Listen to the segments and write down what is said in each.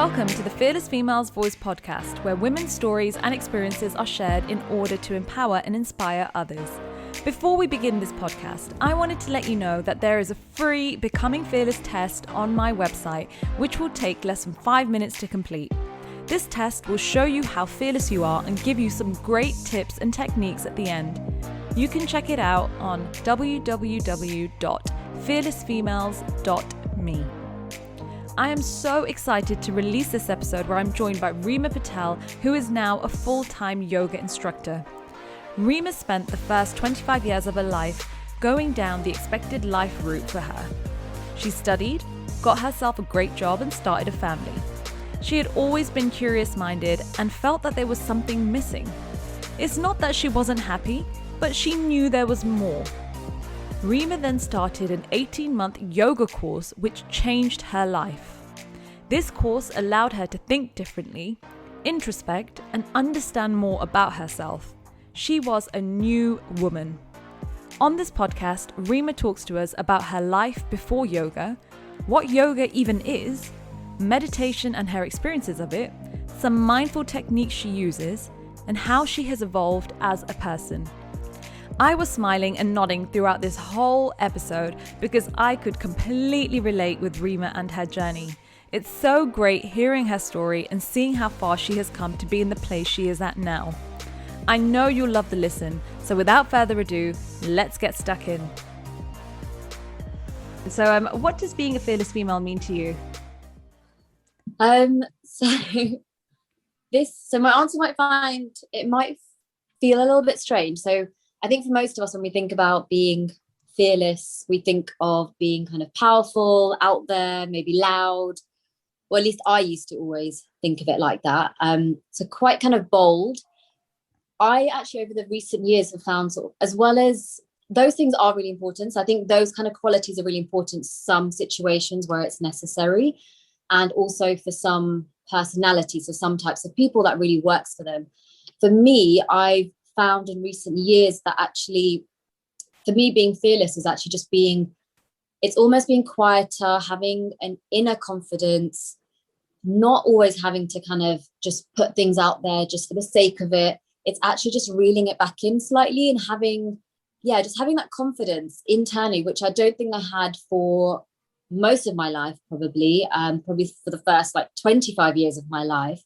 Welcome to the Fearless Females Voice podcast, where women's stories and experiences are shared in order to empower and inspire others. Before we begin this podcast, I wanted to let you know that there is a free Becoming Fearless test on my website, which will take less than 5 minutes to complete. This test will show you how fearless you are and give you some great tips and techniques at the end. You can check it out on www.fearlessfemales.me. I am so excited to release this episode where I'm joined by Rima Patel, who is now a full-time yoga instructor. Rima spent the first 25 years of her life going down the expected life route for her. She studied, got herself a great job and started a family. She had always been curious-minded and felt that there was something missing. It's not that she wasn't happy, but she knew there was more. Rima then started an 18-month yoga course which changed her life. This course allowed her to think differently, introspect, and understand more about herself. She was a new woman. On this podcast, Rima talks to us about her life before yoga, what yoga even is, meditation and her experiences of it, some mindful techniques she uses, and how she has evolved as a person. I was smiling and nodding throughout this whole episode because I could completely relate with Rima and her journey. It's so great hearing her story and seeing how far she has come to be in the place she is at now. I know you'll love the listen, so without further ado, let's get stuck in. So, what does being a fearless female mean to you? So my answer might feel a little bit strange. So I think for most of us, when we think about being fearless, we think of being kind of powerful, out there, maybe loud, or at least I used to always think of it like that. So quite kind of bold. I actually, over the recent years, have found as well as those things are really important. So I think those kind of qualities are really important in some situations where it's necessary, and also for some personalities or some types of people that really works for them. For me, I've found in recent years that actually, for me, being fearless is actually just it's almost being quieter, having an inner confidence, not always having to kind of just put things out there just for the sake of it. It's actually just reeling it back in slightly and having that confidence internally, which I don't think I had for most of my life, probably for the first 25 years of my life.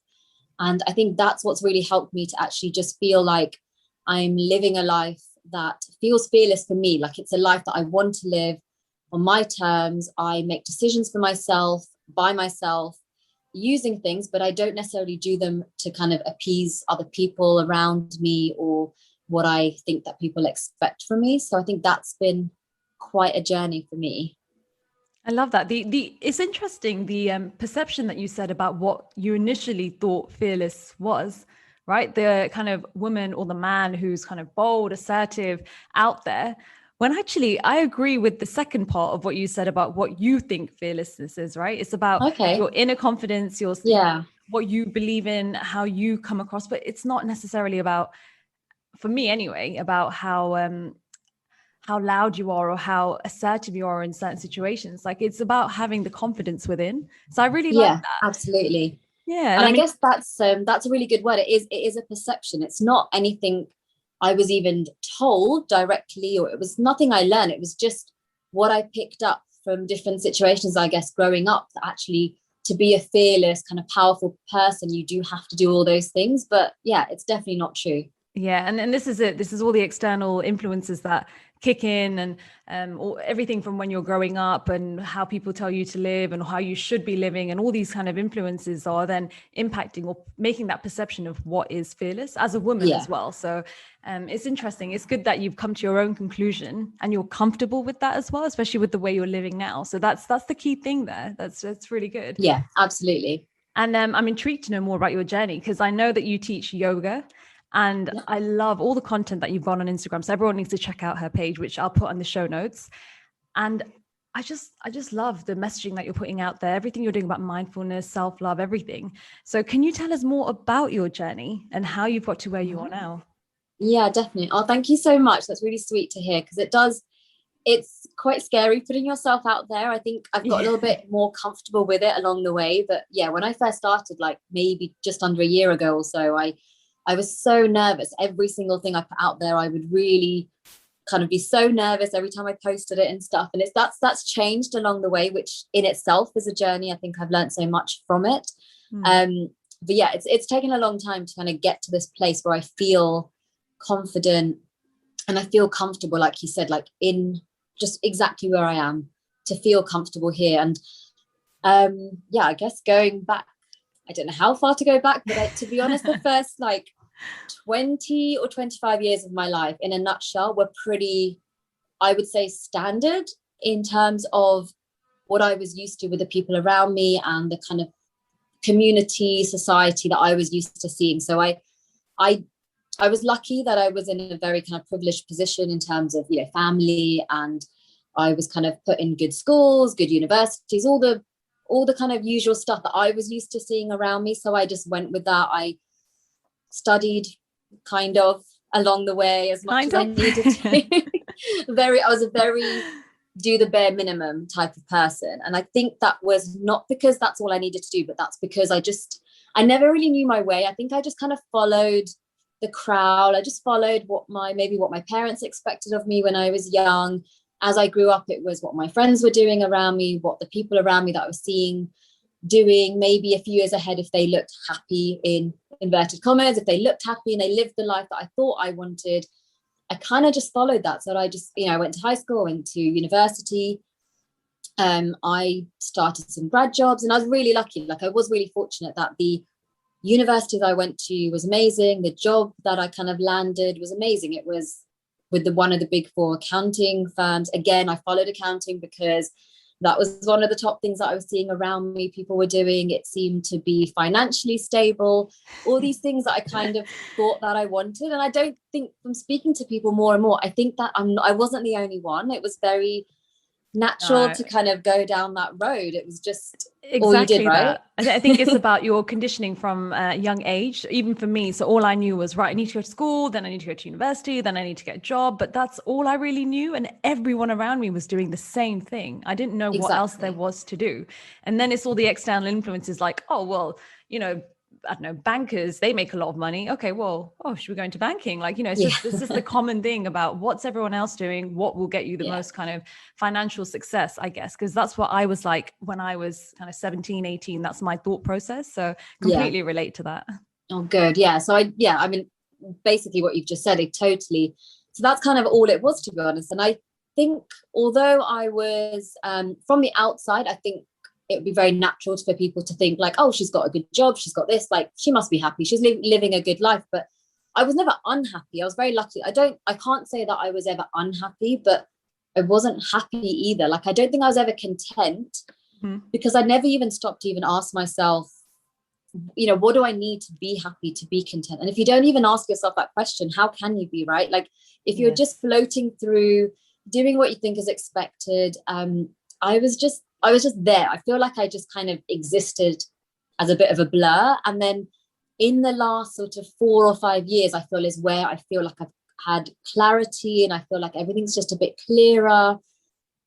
And I think that's what's really helped me to actually just feel like I'm living a life that feels fearless for me, like it's a life that I want to live on my terms. I make decisions for myself, by myself, using things, but I don't necessarily do them to kind of appease other people around me or what I think that people expect from me. So I think that's been quite a journey for me. I love that. It's interesting, the perception that you said about what you initially thought fearless was, right? The kind of woman or the man who's kind of bold, assertive, out there. When actually, I agree with the second part of what you said about what you think fearlessness is, right? It's about your inner confidence, what you believe in, how you come across, but it's not necessarily about, for me anyway, about how loud you are or how assertive you are in certain situations. Like, it's about having the confidence within. So I really like that. Absolutely. Yeah. And I guess that's a really good word. It is a perception. It's not anything I was even told directly, or it was nothing I learned. It was just what I picked up from different situations, I guess, growing up, that actually to be a fearless, kind of powerful person, you do have to do all those things. But yeah, it's definitely not true. Yeah. And this is it. This is all the external influences that kick in, and everything from when you're growing up and how people tell you to live and how you should be living, and all these kind of influences are then impacting or making that perception of what is fearless as a woman as well. So it's interesting. It's good that you've come to your own conclusion and you're comfortable with that as well, especially with the way you're living now. So that's the key thing there. That's really good. Yeah, absolutely. And I'm intrigued to know more about your journey, because I know that you teach yoga. And I love all the content that you've got on Instagram. So everyone needs to check out her page, which I'll put on the show notes. And I just love the messaging that you're putting out there, everything you're doing about mindfulness, self-love, everything. So can you tell us more about your journey and how you've got to where you are now? Yeah, definitely. Oh, thank you so much. That's really sweet to hear, because it does it's quite scary putting yourself out there. I think I've got a little bit more comfortable with it along the way. But yeah, when I first started, like maybe just under a year ago or so, I was so nervous. Every single thing I put out there, I would really kind of be so nervous every time I posted it and stuff. And that's changed along the way, which in itself is a journey. I think I've learned so much from it. But yeah, it's taken a long time to kind of get to this place where I feel confident and I feel comfortable, like you said, like in just exactly where I am, to feel comfortable here. And yeah, I guess going back, I don't know how far to go back, but to be honest, the first like 20 or 25 years of my life in a nutshell were pretty, I would say, standard in terms of what I was used to with the people around me and the kind of community society that I was used to seeing. So I was lucky that I was in a very kind of privileged position in terms of, you know, family, and I was kind of put in good schools, good universities, all the kind of usual stuff that I was used to seeing around me. So I just went with that. I studied kind of along the way as much as I needed to. I was a very do the bare minimum type of person. And I think that was not because that's all I needed to do, but that's because I never really knew my way. I think I just kind of followed the crowd. I just followed what my parents expected of me when I was young. As I grew up, it was what my friends were doing around me, what the people around me that I was seeing doing, maybe a few years ahead if they looked happy, in inverted commas, if they looked happy and they lived the life that I thought I wanted. I kind of just followed that. So I just, I went to high school, went to university. I started some grad jobs, and I was really lucky. Like I was really fortunate that the university that I went to was amazing. The job that I kind of landed was amazing. It was with one of the big four accounting firms. Again, I followed accounting because that was one of the top things that I was seeing around me. People were doing. It seemed to be financially stable, all these things that I kind of thought that I wanted. And I don't think, from speaking to people more and more, I think that I wasn't the only one. It was very natural to kind of go down that road. It was just all you did, right? I think it's about your conditioning from a young age, even for me. So all I knew was, right, I need to go to school, then I need to go to university, then I need to get a job. But that's all I really knew. And everyone around me was doing the same thing. I didn't know what else there was to do. And then it's all the external influences like, oh, well, I don't know, bankers, they make a lot of money. Okay, well, should we go into banking? Like, it's just the common thing about what's everyone else doing, what will get you the most kind of financial success, I guess, because that's what I was like when I was kind of 17, 18. That's my thought process. So completely relate to that. Oh, good. Yeah. So I mean, basically what you've just said, so that's kind of all it was, to be honest. And I think, although I was from the outside, I think it would be very natural for people to think like, oh, she's got a good job, she's got this, like she must be happy, she's living a good life. But I was never unhappy. I was very lucky. I can't say that I was ever unhappy, but I wasn't happy either. Like I don't think I was ever content, because I never even stopped to even ask myself, what do I need to be happy, to be content? And if you don't even ask yourself that question, how can you be, right? Like if you're just floating through doing what you think is expected. I was just there. I feel like I just kind of existed as a bit of a blur. And then in the last sort of 4 or 5 years, I feel is where I feel like I've had clarity, and I feel like everything's just a bit clearer.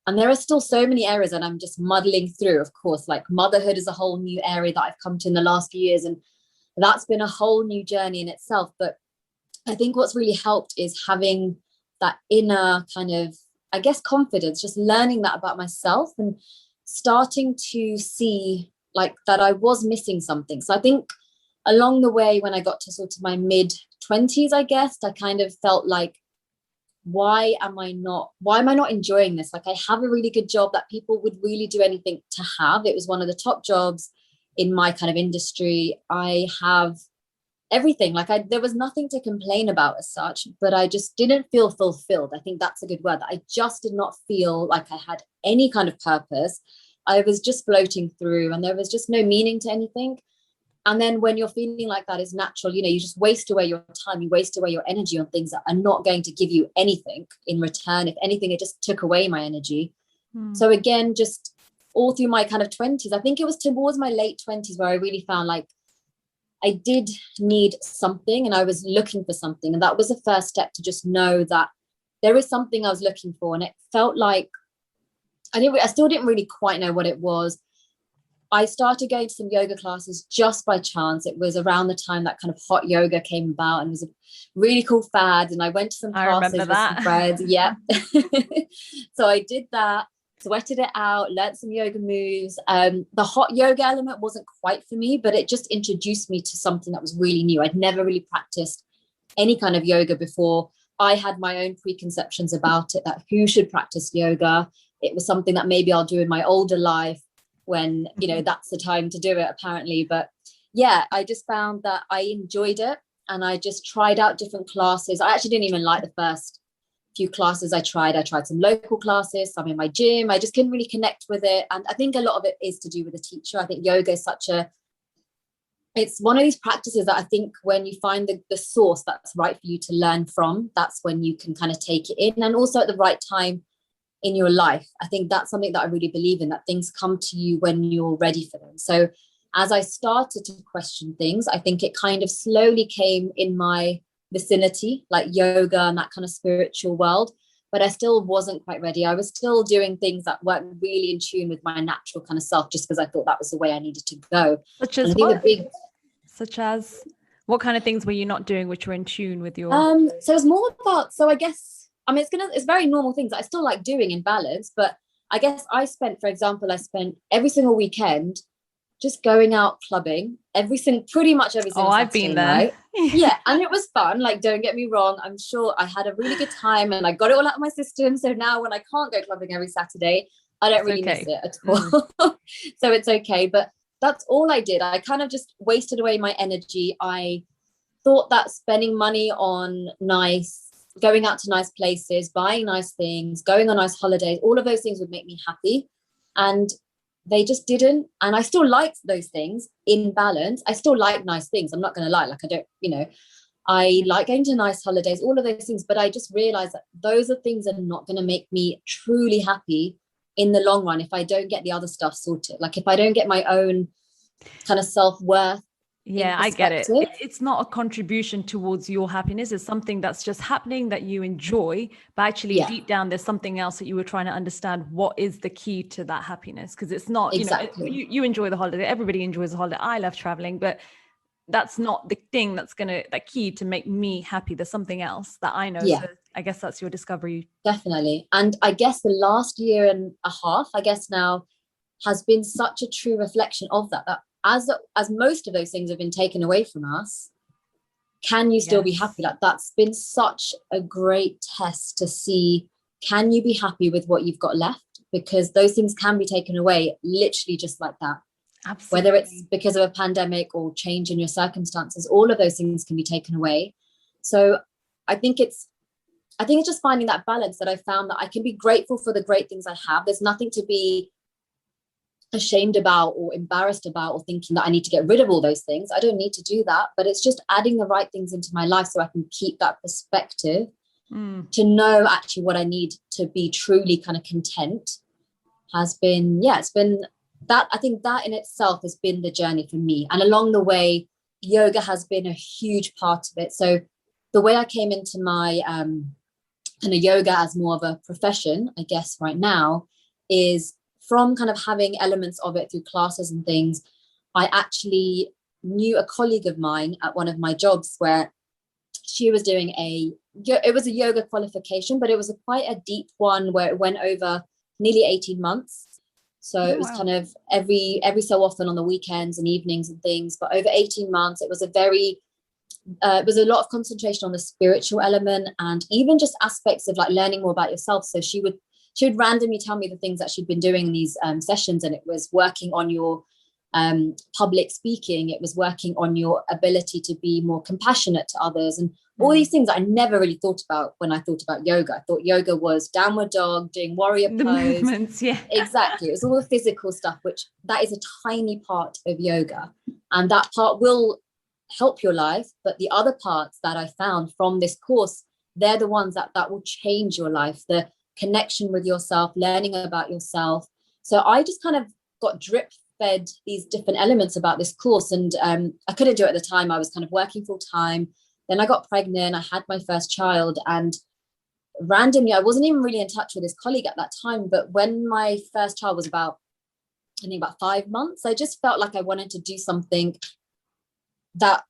And there are still so many areas that I'm just muddling through. Of course, like motherhood is a whole new area that I've come to in the last few years. And that's been a whole new journey in itself. But I think what's really helped is having that inner kind of, I guess, confidence, just learning that about myself and starting to see like that I was missing something. So I think along the way, when I got to sort of my mid-20s, I guess, I kind of felt like, why am I not enjoying this? Like I have a really good job that people would really do anything to have. It was one of the top jobs in my kind of industry. I have everything. Like there was nothing to complain about as such, but I just didn't feel fulfilled. I think that's a good word. I just did not feel like I had any kind of purpose. I was just floating through, and there was just no meaning to anything. And then when you're feeling like that, is natural, you just waste away your time, you waste away your energy on things that are not going to give you anything in return. If anything, it just took away my energy. So again, just all through my kind of 20s, I think it was towards my late 20s where I really found like I did need something, and I was looking for something. And that was the first step, to just know that there is something I was looking for, and it felt like I still didn't really quite know what it was. I started going to some yoga classes just by chance. It was around the time that kind of hot yoga came about, and it was a really cool fad. And I went to some classes with some friends. Yeah. So I did that, sweated it out, learned some yoga moves. The hot yoga element wasn't quite for me, but it just introduced me to something that was really new. I'd never really practiced any kind of yoga before. I had my own preconceptions about it, that who should practice yoga. It was something that maybe I'll do in my older life when, you know, that's the time to do it, apparently. But yeah, I just found that I enjoyed it, and I just tried out different classes. I actually didn't even like the first few classes I tried. I tried some local classes, some in my gym. I just couldn't really connect with it. And I think a lot of it is to do with the teacher. I think yoga is it's one of these practices that I think when you find the source that's right for you to learn from, that's when you can kind of take it in, and also at the right time in your life. I think that's something that I really believe in, that things come to you when you're ready for them. So as I started to question things, I think it kind of slowly came in my vicinity, like yoga and that kind of spiritual world, but I still wasn't quite ready. I was still doing things that weren't really in tune with my natural kind of self, just because I thought that was the way I needed to go. Such as what? Such as what kind of things were you not doing which were in tune with your? So it's more about, so I guess, I mean, it's very normal things that I still like doing in balance, but I guess I spent every single weekend just going out clubbing, pretty much every single Saturday I've been there. Night. Yeah, and it was fun. Like, don't get me wrong, I'm sure I had a really good time, and I got it all out of my system. So now when I can't go clubbing every Saturday, I don't really miss it at all. So it's okay. But that's all I did. I kind of just wasted away my energy. I thought that spending money on going out to nice places, buying nice things, going on nice holidays, all of those things would make me happy. And they just didn't. And I still liked those things in balance. I still like nice things. I'm not going to lie. Like, I like going to nice holidays, all of those things. But I just realized that those are things that are not going to make me truly happy in the long run if I don't get the other stuff sorted. Like, if I don't get my own kind of self-worth. Yeah, I get it. It's not a contribution towards your happiness. It's something that's just happening that you enjoy, but actually deep down, there's something else that you were trying to understand. What is the key to that happiness? Because it's not, exactly. You enjoy the holiday. Everybody enjoys the holiday. I love traveling, but that's not the thing that key to make me happy. There's something else that I know. Yeah. So I guess that's your discovery. Definitely. And I guess the last year and a half, I guess now, has been such a true reflection of that as most of those things have been taken away from us, can you still be happy? Like, that's been such a great test to see, can you be happy with what you've got left? Because those things can be taken away literally just like that. Absolutely. Whether it's because of a pandemic or change in your circumstances, all of those things can be taken away. So I think it's just finding that balance, that I found that I can be grateful for the great things I have. There's nothing to be ashamed about or embarrassed about or thinking that I need to get rid of all those things. I don't need to do that, but it's just adding the right things into my life so I can keep that perspective to know actually what I need to be truly kind of content has been, it's been that. I think that in itself has been the journey for me. And along the way, yoga has been a huge part of it. So the way I came into my kind of yoga as more of a profession, I guess right now, is from kind of having elements of it through classes and things. I actually knew a colleague of mine at one of my jobs where she was doing it was a yoga qualification, but it was quite a deep one where it went over nearly 18 months. So it was kind of every so often on the weekends and evenings and things, but over 18 months, it was it was a lot of concentration on the spiritual element and even just aspects of like learning more about yourself. So she would randomly tell me the things that she'd been doing in these sessions, and it was working on your public speaking. It was working on your ability to be more compassionate to others, and all these things that I never really thought about when I thought about yoga. I thought yoga was downward dog, doing warrior pose. The movements, yeah. Exactly. It was all the physical stuff, which that is a tiny part of yoga. And that part will help your life. But the other parts that I found from this course, they're the ones that will change your life. The connection with yourself, learning about yourself. So I just kind of got drip fed these different elements about this course, and I couldn't do it at the time. I was kind of working full time. Then I got pregnant. I had my first child, and randomly, I wasn't even really in touch with this colleague at that time, but when my first child was I think about 5 months, I just felt like I wanted to do something that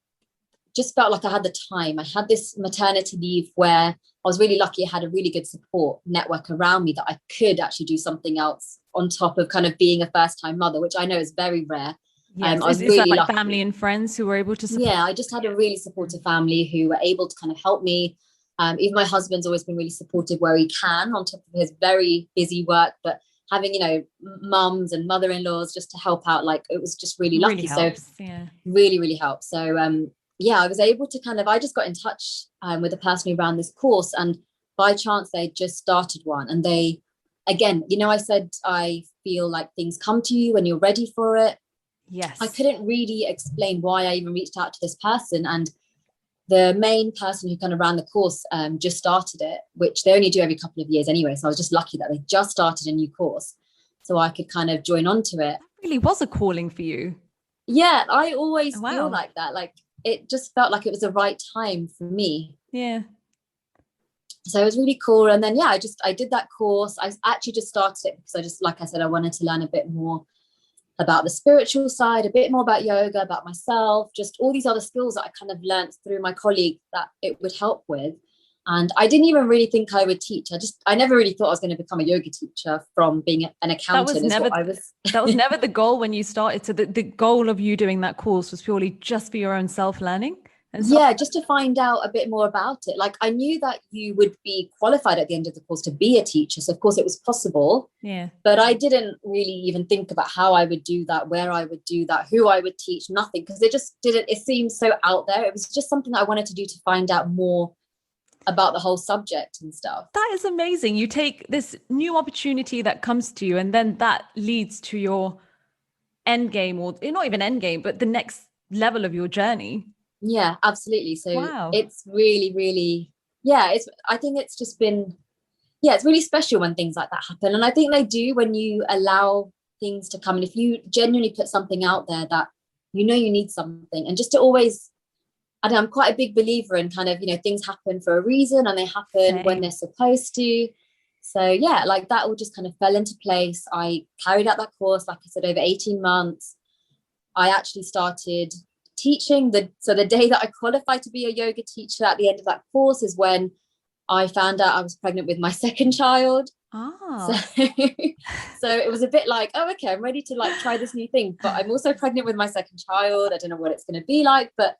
just felt like I had the time. I had this maternity leave where I was really lucky. I had a really good support network around me that I could actually do something else on top of kind of being a first time mother, which I know is very rare. Yes. I was Is that really like lucky. family and friends who were able to support? Yeah, I just had a really supportive family who were able to kind of help me. Even my husband's always been really supportive where he can, on top of his very busy work, but having, mums and mother-in-laws just to help out, like, it was just really lucky. Helps. So Yeah. really, really helped. So yeah, I was able to I just got in touch with the person who ran this course, and by chance they just started one. And they, again, I said, I feel like things come to you when you're ready for it. Yes. I couldn't really explain why I even reached out to this person. And the main person who kind of ran the course just started it, which they only do every couple of years anyway. So I was just lucky that they just started a new course so I could kind of join onto it. That really was a calling for you. Yeah, I always feel like that. Like, it just felt like it was the right time for me. Yeah. So it was really cool. And then, yeah, I did that course. I actually just started it because I just, like I said, I wanted to learn a bit more about the spiritual side, a bit more about yoga, about myself, just all these other skills that I kind of learned through my colleague that it would help with. And I didn't even really think I would teach. I never really thought I was going to become a yoga teacher from being an accountant. That was never the goal when you started. So the goal of you doing that course was purely just for your own self-learning? Yeah, just to find out a bit more about it. Like, I knew that you would be qualified at the end of the course to be a teacher. So of course it was possible. Yeah. But I didn't really even think about how I would do that, where I would do that, who I would teach, nothing. Because it seemed so out there. It was just something that I wanted to do to find out more about the whole subject and stuff. That is amazing. You take this new opportunity that comes to you, and then that leads to your end game, or not even end game, but the next level of your journey. Yeah, absolutely. So wow. It's really, really, I think it's just been, it's really special when things like that happen. And I think they do when you allow things to come. And if you genuinely put something out there that you need something, and just to always, I'm quite a big believer in kind of, things happen for a reason, and they happen when they're supposed to. So yeah, like that all just kind of fell into place. I carried out that course, like I said, over 18 months. I actually started teaching. So the day that I qualified to be a yoga teacher at the end of that course is when I found out I was pregnant with my second child. Oh. So it was a bit like, oh, okay, I'm ready to like try this new thing, but I'm also pregnant with my second child. I don't know what it's going to be like, but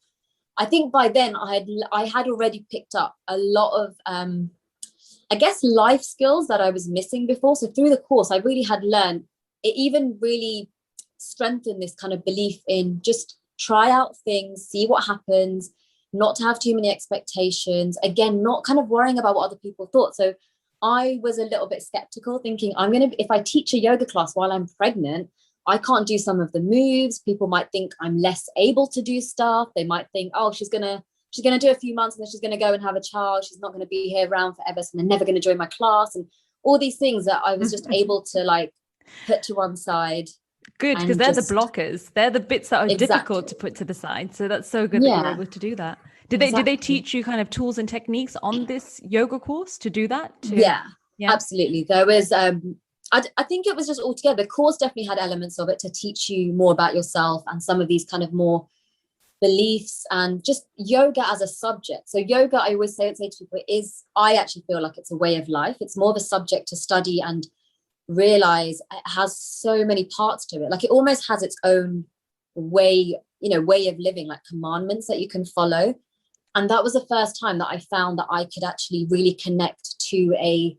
I think by then I had already picked up a lot of I guess life skills that I was missing before. So through the course, I really had learned. It even really strengthened this kind of belief in just try out things, see what happens, not to have too many expectations. Again, not kind of worrying about what other people thought. So I was a little bit skeptical, thinking if I teach a yoga class while I'm pregnant, I can't do some of the moves. People might think I'm less able to do stuff. They might think, oh, she's gonna do a few months and then she's gonna go and have a child. She's not gonna be here around forever, so they're never gonna join my class, and all these things that I was just able to like put to one side. Good, because they're the blockers. They're the bits that are difficult to put to the side. So that's so good that you're able to do that. Did they teach you kind of tools and techniques on this yoga course to do that? Yeah, absolutely. There was I think it was just all together. The course definitely had elements of it to teach you more about yourself and some of these kind of more beliefs and just yoga as a subject. So yoga, I always say to people, I actually feel like it's a way of life. It's more of a subject to study and realize it has so many parts to it. Like, it almost has its own way of living, like commandments that you can follow. And that was the first time that I found that I could actually really connect to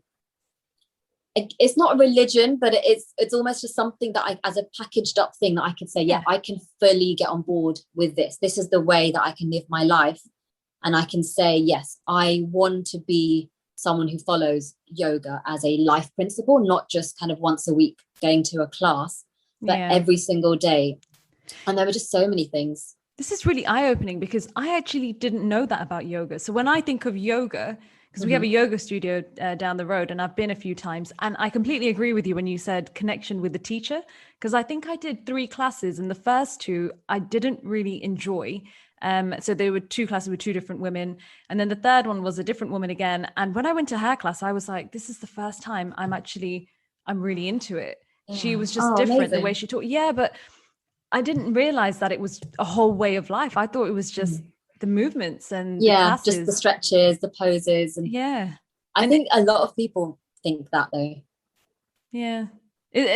it's not a religion, but it's almost just something that as a packaged up thing that I could say, yeah, I can fully get on board with this. This is the way that I can live my life. And I can say, yes, I want to be someone who follows yoga as a life principle, not just kind of once a week going to a class, but every single day. And there were just so many things. This is really eye-opening, because I actually didn't know that about yoga. So when I think of yoga, because we have a yoga studio down the road, and I've been a few times, and I completely agree with you when you said connection with the teacher, because I think I did 3 classes, and the first 2 I didn't really enjoy. So there were two classes with two different women. And then the third one was a different woman again. And when I went to her class, I was like, this is the first time I'm really into it. She was just different, the way she taught. Yeah, but I didn't realize that it was a whole way of life. I thought it was just the movements and the classes. Just the stretches, the poses. And I think a lot of people think that though. Yeah.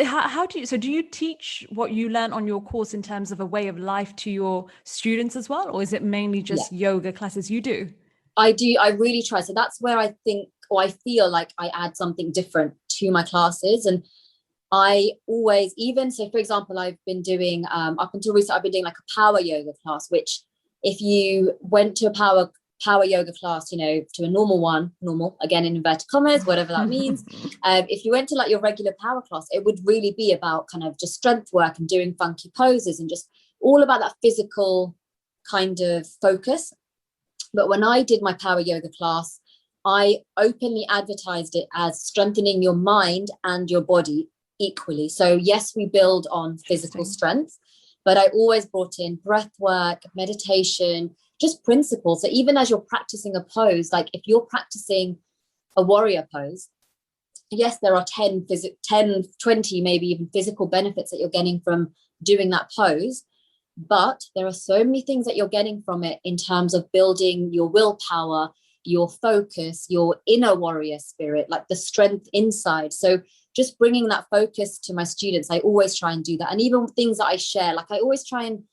How do you teach what you learn on your course in terms of a way of life to your students as well? Or is it mainly just yoga classes you do? I do. I really try. So that's where I think, or I feel like I add something different to my classes. And I always, so for example, I've been doing, up until recently, I've been doing like a power yoga class, which if you went to a power yoga class, to a normal, again, in inverted commas, whatever that means. If you went to like your regular power class, it would really be about kind of just strength work and doing funky poses and just all about that physical kind of focus. But when I did my power yoga class, I openly advertised it as strengthening your mind and your body equally. So yes, we build on physical strength, but I always brought in breath work, meditation, just principles. So even as you're practicing a pose, like if you're practicing a warrior pose, yes, there are 10, 20, maybe even physical benefits that you're getting from doing that pose. But there are so many things that you're getting from it in terms of building your willpower, your focus, your inner warrior spirit, like the strength inside. So just bringing that focus to my students, I always try and do that. And even things that I share, like I always try and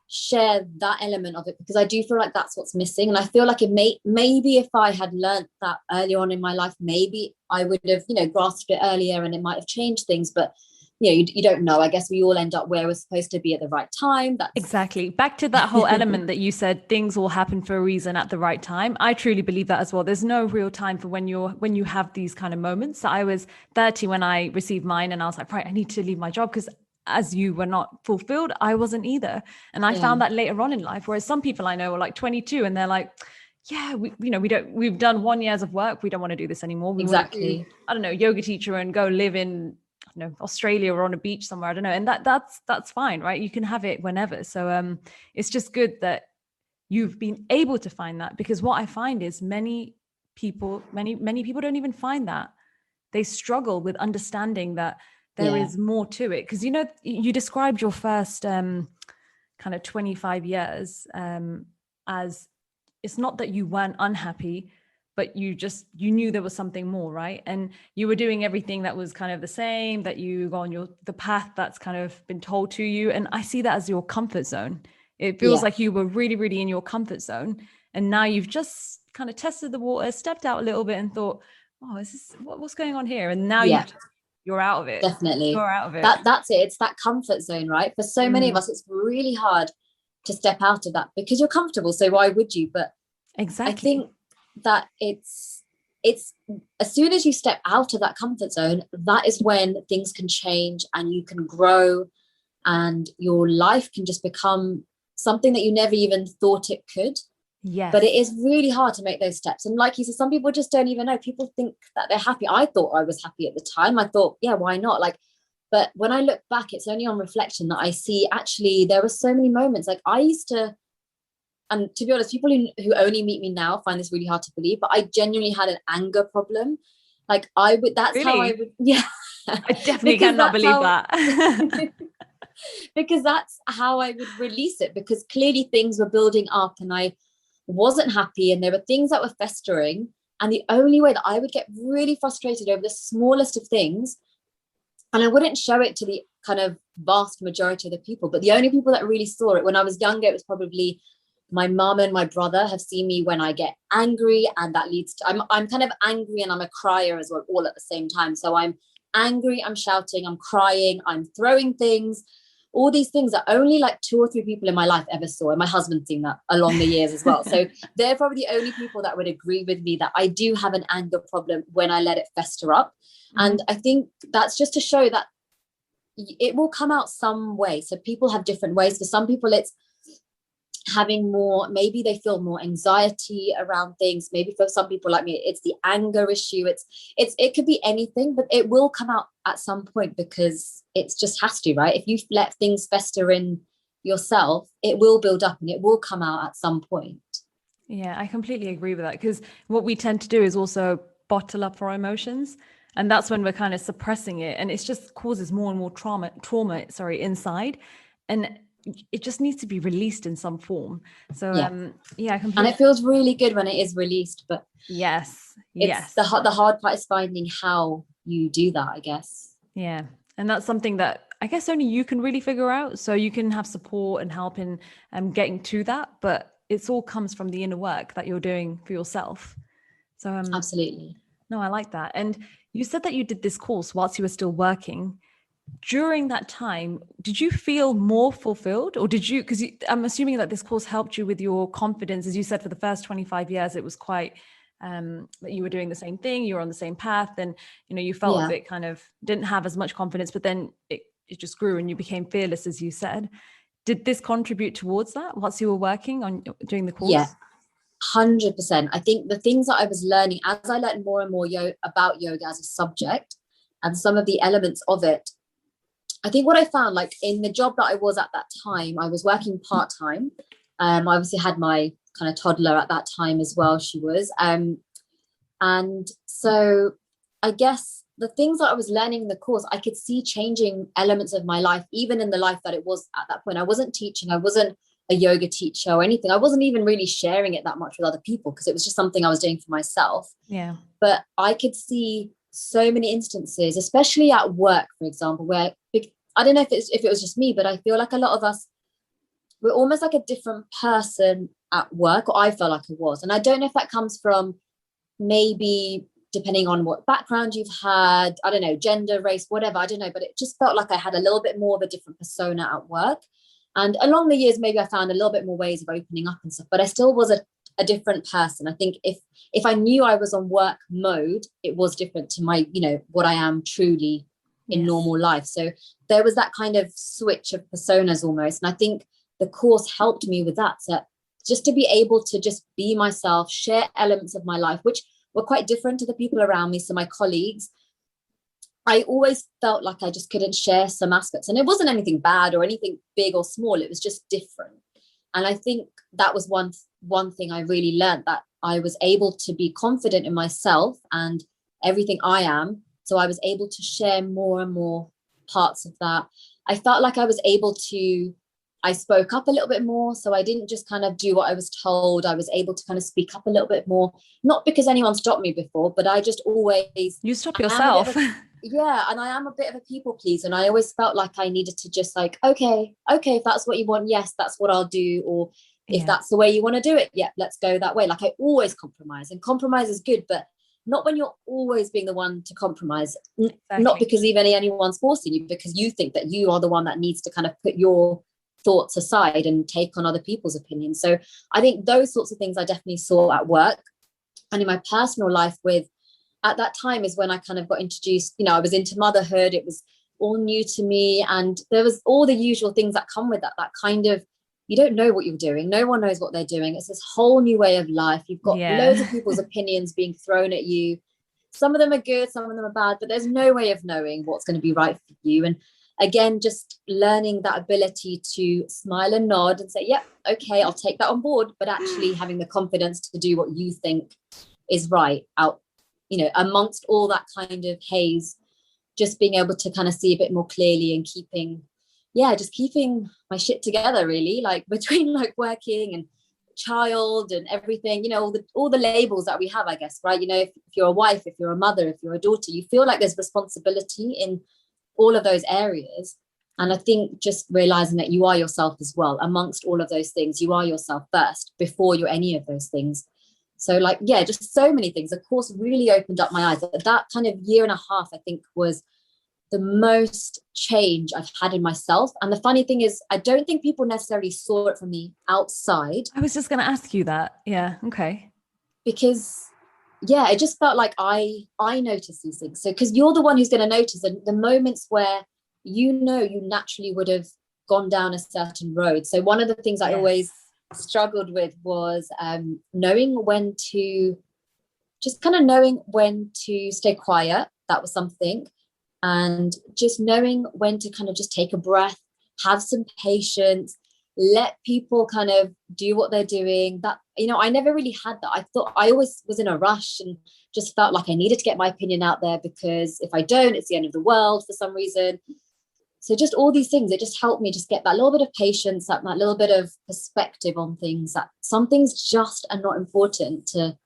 share that element of it, because I do feel like that's what's missing. And I feel like maybe if I had learned that earlier on in my life, maybe I would have, grasped it earlier and it might have changed things. But you don't know. I guess we all end up where we're supposed to be at the right time. That's exactly back to that whole element that you said, things will happen for a reason at the right time. I truly believe that as well. There's no real time for when you have these kind of moments. So I was 30 when I received mine, and I was like, right, I need to leave my job, because as you were not fulfilled, I wasn't either. And I found that later on in life, whereas some people I know are like 22 and they're like, yeah, we've done 1 year of work. We don't want to do this anymore. We exactly. want to be, I don't know, yoga teacher and go live in Australia or on a beach somewhere. I don't know. And that's fine, right? You can have it whenever. So it's just good that you've been able to find that, because what I find is many people don't even find that. They struggle with understanding that there is more to it. Because, you described your first kind of 25 years as, it's not that you weren't unhappy, but you knew there was something more, right? And you were doing everything that was kind of the same, that you go on the path that's kind of been told to you. And I see that as your comfort zone. It feels like you were really, really in your comfort zone. And now you've just kind of tested the water, stepped out a little bit and thought, oh, is this, what's going on here? And now you're out of it. Definitely. You're out of it. That's it. It's that comfort zone, right? For so many of us, it's really hard to step out of that because you're comfortable. So why would you? But exactly. I think that it's as soon as you step out of that comfort zone, that is when things can change and you can grow and your life can just become something that you never even thought it could. Yes. But it is really hard to make those steps. And like you said, some people just don't even know. People think that they're happy. I thought I was happy at the time. I thought, yeah, why not? But when I look back, it's only on reflection that I see actually there were so many moments. Like I used to, and to be honest, people who only meet me now find this really hard to believe, but I genuinely had an anger problem. Like that's really? How I would, yeah. I definitely cannot believe that. Because that's how I would release it, because clearly things were building up and I wasn't happy and there were things that were festering. And the only way that I would get really frustrated over the smallest of things, and I wouldn't show it to the kind of vast majority of the people, but the only people that really saw it when I was younger, it was probably my mum and my brother have seen me when I get angry, and that leads to I'm kind of angry and I'm a crier as well, all at the same time. So I'm angry, I'm shouting, I'm crying, I'm throwing things, all these things that only like 2 or 3 people in my life ever saw, and my husband's seen that along the years as well. So they're probably the only people that would agree with me that I do have an anger problem when I let it fester up. And I think that's just to show that it will come out some way. So people have different ways. For some people it's having more, maybe they feel more anxiety around things. Maybe for some people like me, it's the anger issue. It could be anything, but it will come out at some point because it's just has to, right? If you let things fester in yourself, it will build up and it will come out at some point. Yeah, I completely agree with that, because what we tend to do is also bottle up our emotions, and that's when we're kind of suppressing it, and it just causes more and more trauma inside, and it just needs to be released in some form. So yeah, and it feels really good when it is released, but yes, the hard part is finding how you do that, I guess. Yeah, and that's something that I guess only you can really figure out. So you can have support and help in getting to that, but it's all comes from the inner work that you're doing for yourself. So absolutely. No, I like that. And you said that you did this course whilst you were still working. During that time, did you feel more fulfilled, or did you, because I'm assuming that this course helped you with your confidence, as you said, for the first 25 years, it was quite that you were doing the same thing, you were on the same path, and you felt a bit kind of didn't have as much confidence, but then it just grew and you became fearless, as you said. Did this contribute towards that whilst you were working on doing the course? Yeah, 100%. I think the things that I was learning as I learned more and more about yoga as a subject and some of the elements of it, I think what I found, like in the job that I was at that time, I was working part-time. I obviously had my kind of toddler at that time as well, she was. And so I guess the things that I was learning in the course, I could see changing elements of my life, even in the life that it was at that point. I wasn't teaching, I wasn't a yoga teacher or anything. I wasn't even really sharing it that much with other people because it was just something I was doing for myself. Yeah. But I could see so many instances, especially at work, for example, where I don't know if it was just me, but I feel like a lot of us, we're almost like a different person at work, or I felt like I was. And I don't know if that comes from maybe depending on what background you've had, I don't know, gender, race, whatever, I don't know, but it just felt like I had a little bit more of a different persona at work. And along the years, maybe I found a little bit more ways of opening up and stuff, but I still was a different person. I think if I knew I was on work mode, it was different to my, what I am truly in normal life. So there was that kind of switch of personas almost. And I think the course helped me with that. So just to be able to just be myself, share elements of my life, which were quite different to the people around me. So my colleagues, I always felt like I just couldn't share some aspects, and it wasn't anything bad or anything big or small. It was just different. And I think that was one thing I really learned, that I was able to be confident in myself and everything I am. So I was able to share more and more parts of that. I felt like I was able to, I spoke up a little bit more. So I didn't just kind of do what I was told. I was able to kind of speak up a little bit more, not because anyone stopped me before, but I just always... You stop yourself. And I am a bit of a people pleaser, and I always felt like I needed to just like, okay, if that's what you want, yes, that's what I'll do. Or if that's the way you want to do it, yeah, let's go that way. Like I always compromise, and compromise is good, but not when you're always being the one to compromise. Exactly. Not because even anyone's forcing you, because you think that you are the one that needs to kind of put your thoughts aside and take on other people's opinions. So I think those sorts of things I definitely saw at work, and in my personal life at that time is when I kind of got introduced, I was into motherhood. It was all new to me. And there was all the usual things that come with that kind of, you don't know what you're doing. No one knows what they're doing. It's this whole new way of life. You've got loads of people's opinions being thrown at you. Some of them are good, some of them are bad, but there's no way of knowing what's going to be right for you. And again, just learning that ability to smile and nod and say, yep, okay, I'll take that on board, but actually having the confidence to do what you think is right out, amongst all that kind of haze, just being able to kind of see a bit more clearly and keeping my shit together, really, like between like working and child and everything, all the labels that we have, I guess, right? If you're a wife, if you're a mother, if you're a daughter, you feel like there's responsibility in all of those areas. And I think just realizing that you are yourself as well. Amongst all of those things, you are yourself first before you're any of those things. So just so many things. The course really opened up my eyes. That kind of year and a half, I think, was the most change I've had in myself. And the funny thing is, I don't think people necessarily saw it from the outside. I was just going to ask you that. Yeah. Okay. Because it just felt like I noticed these things. So because you're the one who's going to notice the moments where you naturally would have gone down a certain road. So one of the things I always struggled with was knowing when to stay quiet. That was something. And just knowing when to kind of just take a breath, have some patience, let people kind of do what they're doing. That, I never really had that. I thought I always was in a rush and just felt like I needed to get my opinion out there, because if I don't, it's the end of the world for some reason. So just all these things, it just helped me just get that little bit of patience, that little bit of perspective on things, that some things just are not important to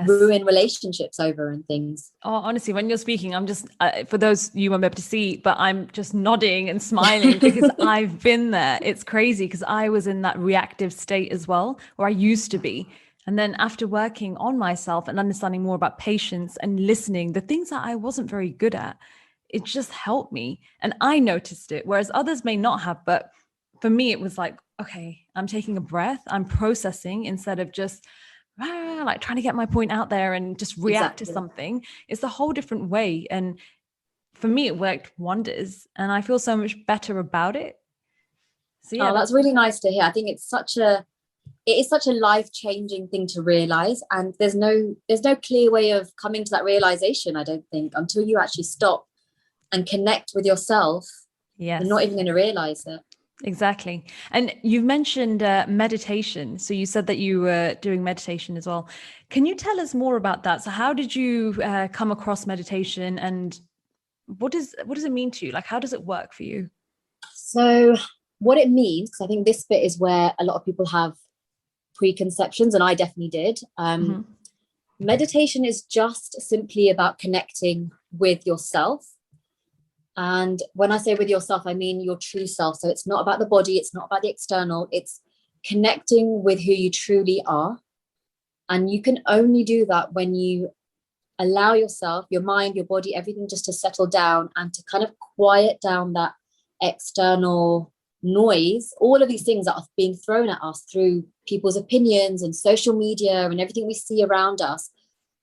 ruin relationships over and things. Oh, honestly, when you're speaking, I'm just, for those you won't be able to see, but I'm just nodding and smiling because I've been there. It's crazy because I was in that reactive state as well, or I used to be. And then after working on myself and understanding more about patience and listening, the things that I wasn't very good at, it just helped me. And I noticed it, whereas others may not have. But for me, it was like, okay, I'm taking a breath, I'm processing instead of just like trying to get my point out there and just react to something. It's a whole different way. And for me, it worked wonders. And I feel so much better about it. So yeah, that's really nice to hear. I think it is such a life-changing thing to realize, and there's no clear way of coming to that realization, I don't think, until you actually stop and connect with yourself. You're not even going to realize it. Exactly. And you've mentioned meditation. So you said that you were doing meditation as well. Can you tell us more about that? So how did you come across meditation, and what does it mean to you? Like, how does it work for you? So what it means, because I think this bit is where a lot of people have preconceptions, and I definitely did. Meditation is just simply about connecting with yourself. And when I say with yourself, I mean your true self. So it's not about the body, it's not about the external, it's connecting with who you truly are. And you can only do that when you allow yourself, your mind, your body, everything just to settle down and to kind of quiet down that external noise, all of these things that are being thrown at us through people's opinions and social media and everything we see around us,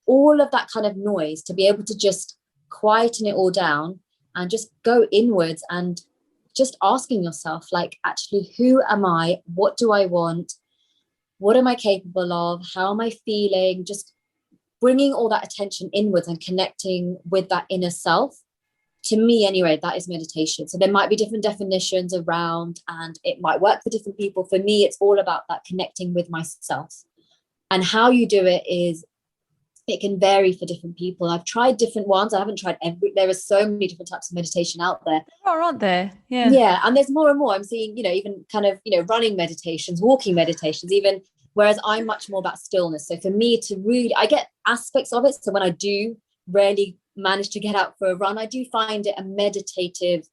all of that kind of noise, to be able to just quieten it all down and just go inwards and just asking yourself, like, actually, who am I? What do I want? What am I capable of? How am I feeling? Just bringing all that attention inwards and connecting with that inner self. To me, anyway, that is meditation. So there might be different definitions around, and it might work for different people. For me, it's all about that connecting with myself. And how you do it is, it can vary for different people. I've tried different ones. I haven't tried there are so many different types of meditation out there. Aren't there? Yeah. And there's more and more. I'm seeing, even kind of, running meditations, walking meditations, even, whereas I'm much more about stillness. So for me to really, I get aspects of it. So when I do rarely manage to get out for a run, I do find it a meditative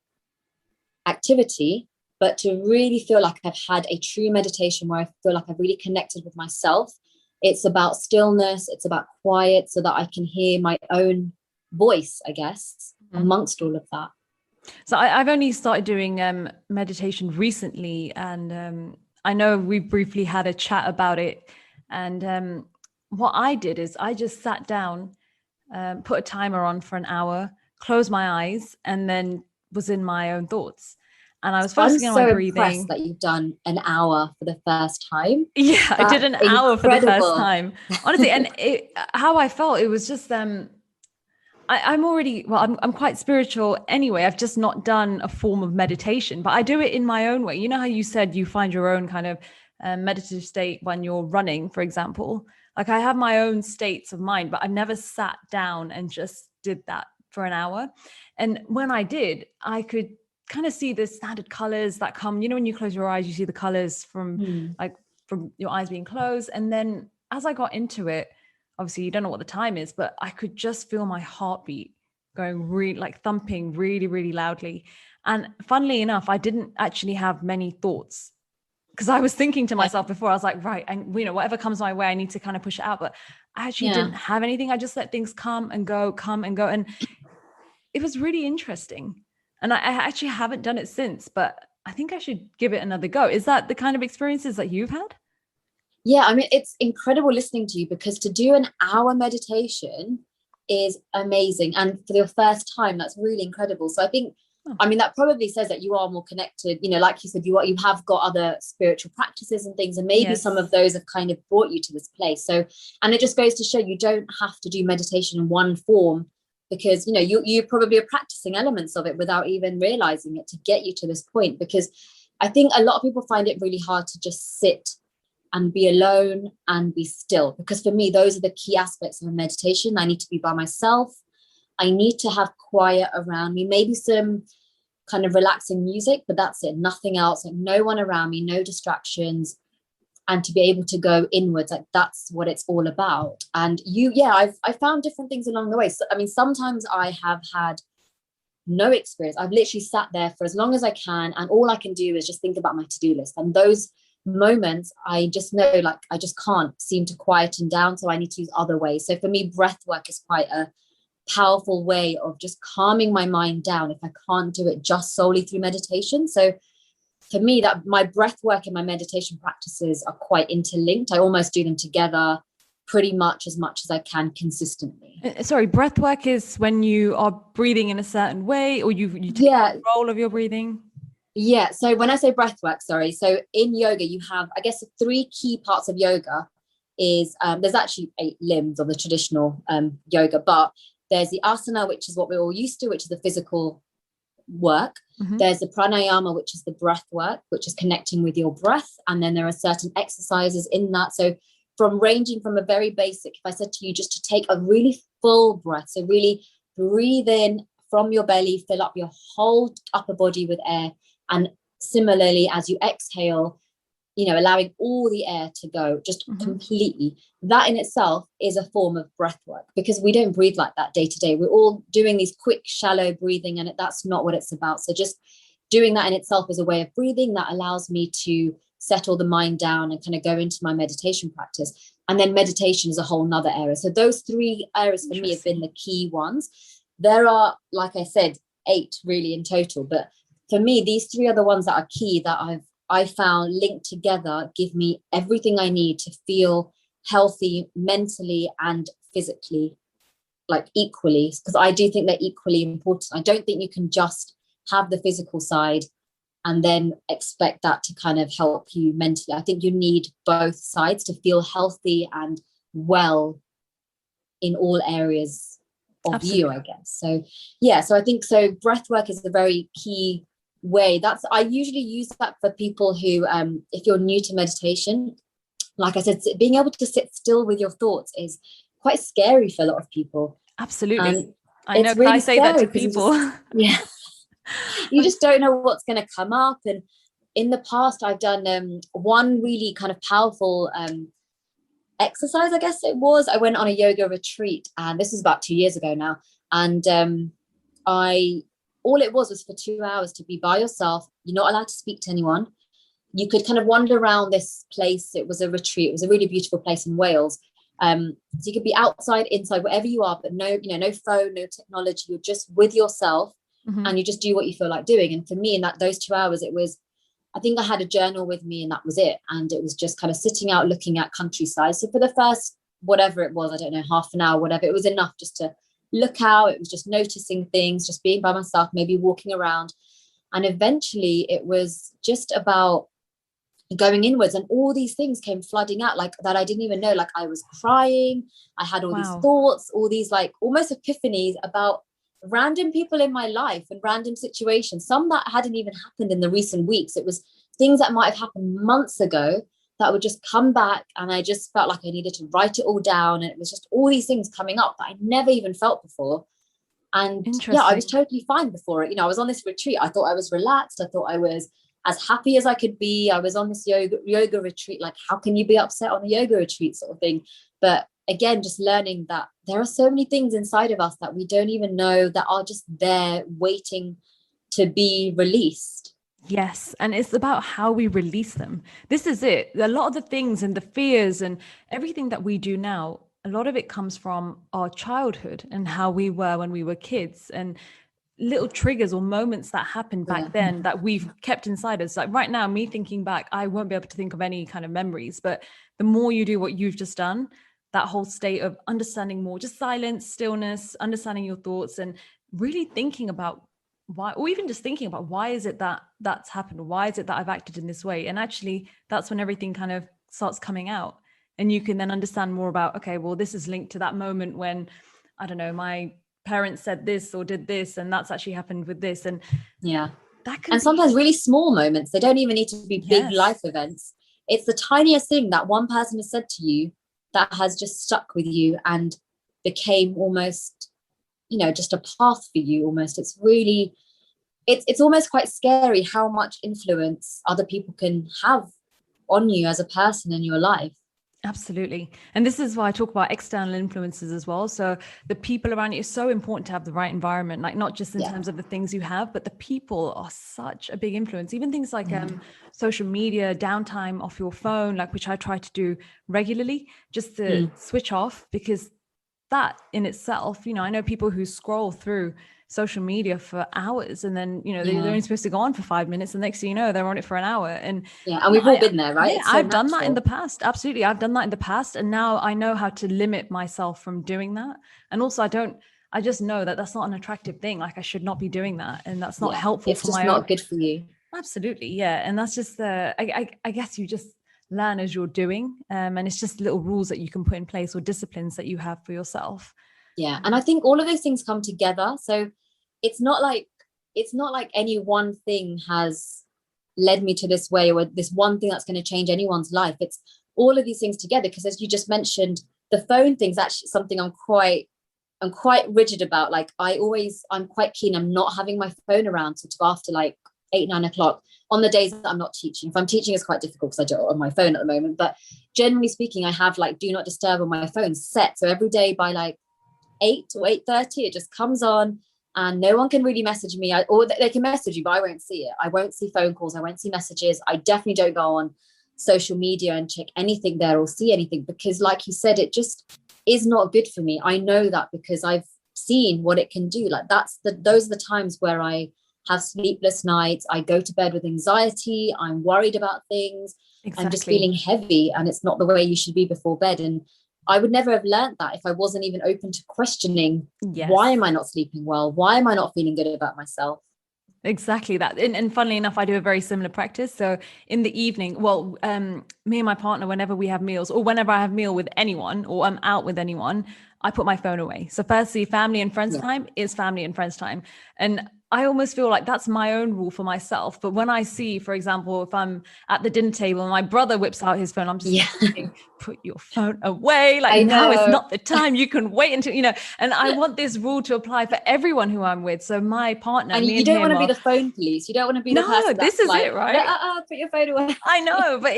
activity. But to really feel like I've had a true meditation where I feel like I've really connected with myself, it's about stillness, it's about quiet, so that I can hear my own voice, I guess, amongst all of that. So I've only started doing meditation recently, and I know we briefly had a chat about it. And what I did is I just sat down, put a timer on for an hour, closed my eyes, and then was in my own thoughts. And I was focusing on my breathing. I'm so impressed that you've done an hour for the first time. Yeah, I did an hour for the first time, honestly. And how I felt, it was just I'm quite spiritual anyway. I've just not done a form of meditation, but I do it in my own way. You know how you said you find your own kind of meditative state when you're running, for example. Like, I have my own states of mind, but I've never sat down and just did that for an hour. And when I did, I could kind of see the standard colors that come, when you close your eyes, you see the colors from from your eyes being closed. And then as I got into it, obviously you don't know what the time is, but I could just feel my heartbeat going really, like, thumping really, really loudly. And funnily enough, I didn't actually have many thoughts, because I was thinking to myself before, I was like, right, and whatever comes my way, I need to kind of push it out. But I actually didn't have anything. I just let things come and go. And it was really interesting. And I actually haven't done it since, but I think I should give it another go. Is that the kind of experiences that you've had? Yeah, I mean, it's incredible listening to you, because to do an hour meditation is amazing. And for your first time, that's really incredible. So I think, that probably says that you are more connected. Like you said, you have got other spiritual practices and things, and maybe some of those have kind of brought you to this place. So, and it just goes to show you don't have to do meditation in one form, because you probably are practicing elements of it without even realizing it to get you to this point. Because I think a lot of people find it really hard to just sit and be alone and be still, because for me, those are the key aspects of a meditation. I need to be by myself. I need to have quiet around me, maybe some kind of relaxing music, but that's it, nothing else, like no one around me, no distractions, and to be able to go inwards, like that's what it's all about. And I found different things along the way. So I mean, sometimes I have had no experience. I've literally sat there for as long as I can, and all I can do is just think about my to-do list. And those moments, I just know, like, I just can't seem to quieten down, so I need to use other ways. So for me, breath work is quite a powerful way of just calming my mind down if I can't do it just solely through meditation. So for me, that my breath work and my meditation practices are quite interlinked. I almost do them together pretty much as I can consistently. Sorry, breath work is when you are breathing in a certain way, or you take control of your breathing? Yeah. So when I say breath work, sorry. So in yoga, you have, I guess, the three key parts of yoga is, there's actually 8 limbs of the traditional yoga, but there's the asana, which is what we're all used to, which is the physical work. Mm-hmm. There's the pranayama, which is the breath work, which is connecting with your breath. And then there are certain exercises in that. So ranging from a very basic, if I said to you just to take a really full breath, so really breathe in from your belly, fill up your whole upper body with air. And similarly, as you exhale, allowing all the air to go just completely. That in itself is a form of breath work, because we don't breathe like that day to day. We're all doing these quick, shallow breathing, and that's not what it's about. So just doing that in itself is a way of breathing that allows me to settle the mind down and kind of go into my meditation practice. And then meditation is a whole nother area. So those 3 areas for me have been the key ones. There are, like I said, 8 really in total. But for me, these 3 are the ones that are key, that I found linked together, give me everything I need to feel healthy mentally and physically, like equally, because I do think they're equally important. I don't think you can just have the physical side and then expect that to kind of help you mentally. I think you need both sides to feel healthy and well in all areas of Absolutely. You, I guess. So so I think breath work is a very key way. I usually use that for people who, if you're new to meditation, like I said, being able to sit still with your thoughts is quite scary for a lot of people. Absolutely. I know, really I say that to people. You just don't know what's going to come up. And in the past, I've done one really kind of powerful exercise, I guess it was. I went on a yoga retreat, and this is about 2 years ago now. And all it was for 2 hours to be by yourself. You're not allowed to speak to anyone. You could kind of wander around this place. It was a retreat. It was a really beautiful place in Wales. So you could be outside, inside, wherever you are, but no phone, no technology. You're just with yourself, and you just do what you feel like doing. And for me, in those 2 hours, it was, I think I had a journal with me, and that was it. And it was just kind of sitting out, looking at countryside. So for the first, whatever it was, I don't know, half an hour, whatever, it was enough just to look out. It was just noticing things, just being by myself, maybe walking around. And eventually it was just about going inwards, and all these things came flooding out, like that I didn't even know. Like I was crying, I had all these thoughts, all these like almost epiphanies about random people in my life and random situations, some that hadn't even happened in the recent weeks. It was things that might have happened months ago that would just come back, and I just felt like I needed to write it all down. And it was just all these things coming up that I never even felt before. And I was totally fine before it. I was on this retreat. I thought I was relaxed. I thought I was as happy as I could be. I was on this yoga retreat. Like, how can you be upset on a yoga retreat, sort of thing? But again, just learning that there are so many things inside of us that we don't even know, that are just there waiting to be released. Yes. And it's about how we release them. This is it. A lot of the things and the fears and everything that we do now, a lot of it comes from our childhood and how we were when we were kids, and little triggers or moments that happened back then that we've kept inside us. Like right now, me thinking back, I won't be able to think of any kind of memories, but the more you do what you've just done, that whole state of understanding more, just silence, stillness, understanding your thoughts, and really thinking about why, or even just thinking about why is it that that's happened? Why is it that I've acted in this way? And actually that's when everything kind of starts coming out, and you can then understand more about, okay, well, this is linked to that moment when, I don't know, my parents said this or did this, and that's actually happened with this. And that can And be, sometimes really small moments. They don't even need to be big yes, life events. It's the tiniest thing that one person has said to you that has just stuck with you and became almost, just a path for you almost. It's really, it's almost quite scary how much influence other people can have on you as a person in your life. absolutely. And this is why I talk about external influences as well. So the people around you, is so important to have the right environment, like not just in Yeah. terms of the things you have, but the people are such a big influence. Even things like social media, downtime off your phone, like which I try to do regularly, just to switch off, because that in itself, I know people who scroll through social media for hours, and then they're only supposed to go on for 5 minutes, and next thing you know they're on it for an hour. And and we've all been there, right? yeah, It's so I've done that in the natural. past. Absolutely, I've done that in the past, and now I know how to limit myself from doing that. And also I just know that that's not an attractive thing. Like I should not be doing that, and that's not Yeah, helpful it's for just my own. not good for you. Absolutely, yeah. And that's just I guess you just learn as you're doing, and it's just little rules that you can put in place, or disciplines that you have for yourself. Yeah, and I think all of those things come together. So it's not like any one thing has led me to this way, or this one thing that's going to change anyone's life. It's all of these things together, because as you just mentioned, the phone thing's actually something I'm quite rigid about. Like I'm quite keen. I'm not having my phone around sort of after like 8-9 o'clock on the days that I'm not teaching. If I'm teaching, it's quite difficult because I do it on my phone at the moment. But generally speaking, I have like do not disturb on my phone set. So every day by like 8 or 8:30, it just comes on, and no one can really message me. Or they can message you, but I won't see it. I won't see phone calls. I won't see messages. I definitely don't go on social media and check anything there or see anything, because like you said, it just is not good for me. I know that because I've seen what it can do. Like those are the times where I have sleepless nights. I go to bed with anxiety. I'm worried about things. Exactly. I'm just feeling heavy, and it's not the way you should be before bed. And I would never have learned that if I wasn't even open to questioning, Yes. why am I not sleeping well? Why am I not feeling good about myself? Exactly that. And funnily enough, I do a very similar practice. So in the evening, well, me and my partner, whenever we have meals, or whenever I have meal with anyone, or I'm out with anyone, I put my phone away. So firstly, family and friends time is family and friends time. And I almost feel like that's my own rule for myself. But when I see, for example, if I'm at the dinner table and my brother whips out his phone, I'm just thinking, put your phone away. Like, now is not the time. You can wait until, and I want this rule to apply for everyone who I'm with. So my partner, and you don't want to be the phone police. You don't want to be the person that's this is like, it, right? Put your phone away. I know, but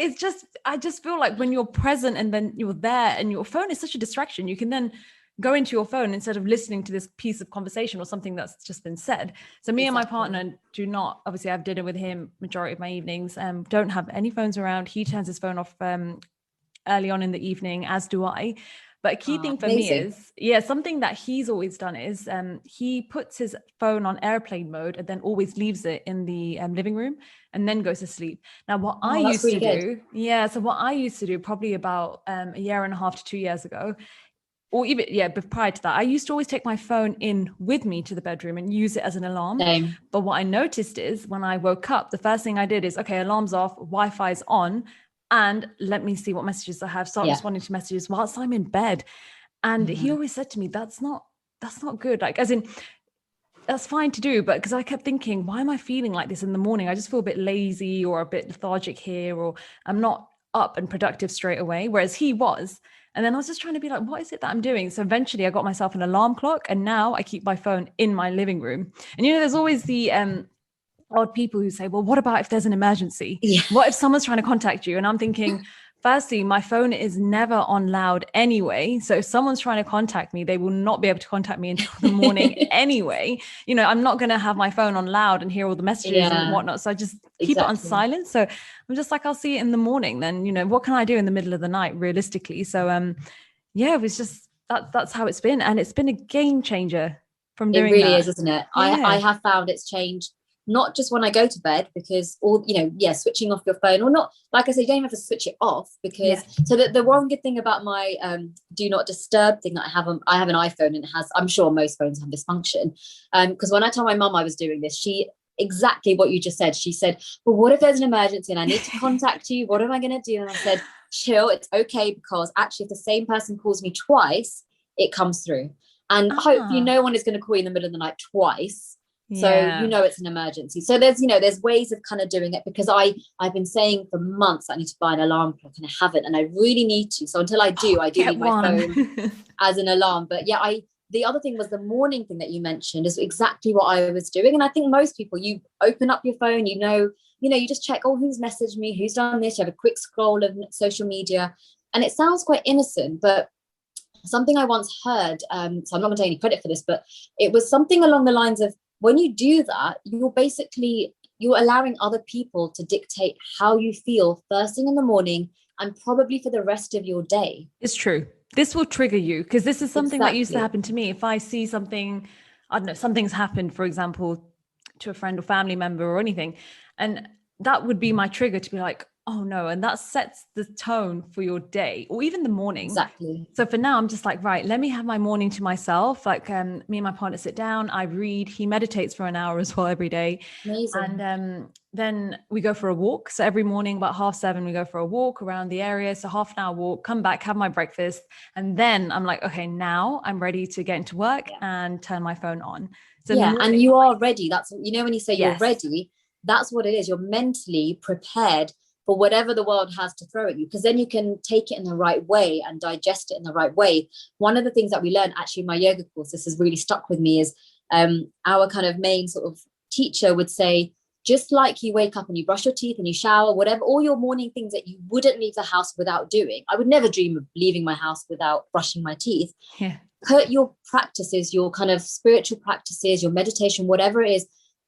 I just feel like when you're present and then you're there, and your phone is such a distraction, you can then go into your phone instead of listening to this piece of conversation or something that's just been said. So me and my partner do not, obviously I have dinner with him majority of my evenings, don't have any phones around. He turns his phone off early on in the evening, as do I. But a key thing for me is, something that he's always done is he puts his phone on airplane mode and then always leaves it in the living room and then goes to sleep. Now, what I used to do probably about a year and a half to 2 years ago, or even, but prior to that, I used to always take my phone in with me to the bedroom and use it as an alarm. Same. But what I noticed is when I woke up, the first thing I did is, okay, alarm's off, Wi-Fi's on, and let me see what messages I have, start responding to messages whilst I'm in bed. And he always said to me, that's not good. Like, as in, that's fine to do, but because I kept thinking, why am I feeling like this in the morning? I just feel a bit lazy or a bit lethargic here, or I'm not up and productive straight away, whereas he was. And then I was just trying to be like, what is it that I'm doing? So eventually I got myself an alarm clock, and now I keep my phone in my living room. And there's always the odd people who say, well, what about if there's an emergency? What if someone's trying to contact you? And I'm thinking, firstly, my phone is never on loud anyway. So if someone's trying to contact me, they will not be able to contact me until the morning anyway. I'm not going to have my phone on loud and hear all the messages and whatnot. So I just keep it on silent. So I'm just like, I'll see it in the morning. Then, what can I do in the middle of the night realistically? So it was just, that's how it's been. And it's been a game changer from doing that. It really is, isn't it? I have found it's changed. Not just when I go to bed, because switching off your phone, or not, like I said, you don't even have to switch it off, because so the one good thing about my do not disturb thing that I have an iPhone, and it has, I'm sure most phones have this function, because when I told my mum I was doing this, she exactly what you just said, she said, well, what if there's an emergency and I need to contact you, what am I going to do? And I said, chill, it's okay, because actually if the same person calls me twice, it comes through, and hopefully no one is going to call you in the middle of the night twice. So Yeah. it's an emergency. So there's ways of kind of doing it, because I've been saying for months I need to buy an alarm clock, and I haven't, and I really need to. So until Oh, I do get need my one. phone as an alarm. But yeah, the other thing was the morning thing that you mentioned is exactly what I was doing. And I think most people, you open up your phone, you just check, oh, who's messaged me, who's done this, you have a quick scroll of social media. And it sounds quite innocent, but something I once heard, so I'm not going to take any credit for this, but it was something along the lines of, when you do that, you're allowing other people to dictate how you feel first thing in the morning and probably for the rest of your day. It's true. This will trigger you, because this is something that used to Exactly. happen to me. If I see something, I don't know, something's happened, for example, to a friend or family member or anything, and that would be my trigger to be like, oh no. And that sets the tone for your day or even the morning. Exactly. So for now, I'm just like, right, let me have my morning to myself. Like me and my partner sit down, I read, he meditates for an hour as well every day. Amazing. And then we go for a walk. So every morning about 7:30, we go for a walk around the area. So half an hour walk, come back, have my breakfast. And then I'm like, okay, now I'm ready to get into work and turn my phone on. So in the Yeah, morning, and you are ready. That's, when you say you're yes, ready, that's what it is. You're mentally prepared for whatever the world has to throw at you, because then you can take it in the right way and digest it in the right way. One of the things that we learned actually in my yoga course, this has really stuck with me, is our kind of main sort of teacher would say, just like you wake up and you brush your teeth and you shower, whatever, all your morning things that you wouldn't leave the house without doing. I would never dream of leaving my house without brushing my teeth. yeah, Put your practices, your kind of spiritual practices, your meditation, whatever it is,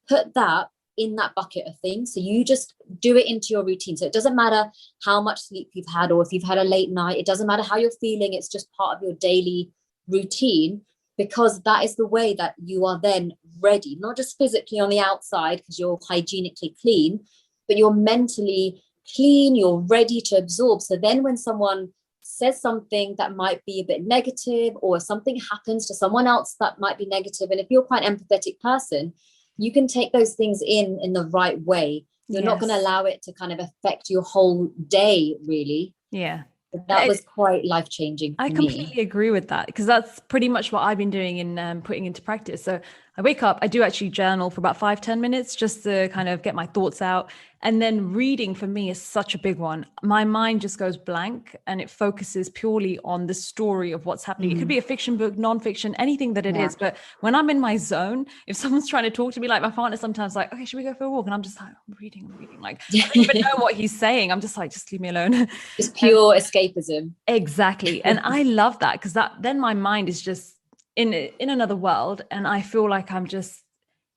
put that in that bucket of things. So you just do it into your routine. So it doesn't matter how much sleep you've had or if you've had a late night, it doesn't matter how you're feeling. It's just part of your daily routine, because that is the way that you are then ready, not just physically on the outside because you're hygienically clean, but you're mentally clean, you're ready to absorb. So then when someone says something that might be a bit negative, or something happens to someone else that might be negative, and if you're quite an empathetic person, you can take those things in the right way. You're not going to yes, allow it to kind of affect your whole day, really. yeah. But that was quite life-changing I for me. completely agree with that, because that's pretty much what I've been doing in putting into practice. So I wake up, I do actually journal for about 5-10 minutes just to kind of get my thoughts out. And then reading for me is such a big one. My mind just goes blank and it focuses purely on the story of what's happening. It could be a fiction book, nonfiction, anything that it Yeah. is. But when I'm in my zone, if someone's trying to talk to me, like my partner sometimes like, okay, should we go for a walk? And I'm just like, I'm reading. Like, I don't even know what he's saying. I'm just like, just leave me alone. Just pure escapism. Exactly. And I love that, because that then my mind is just in another world and I feel like I'm just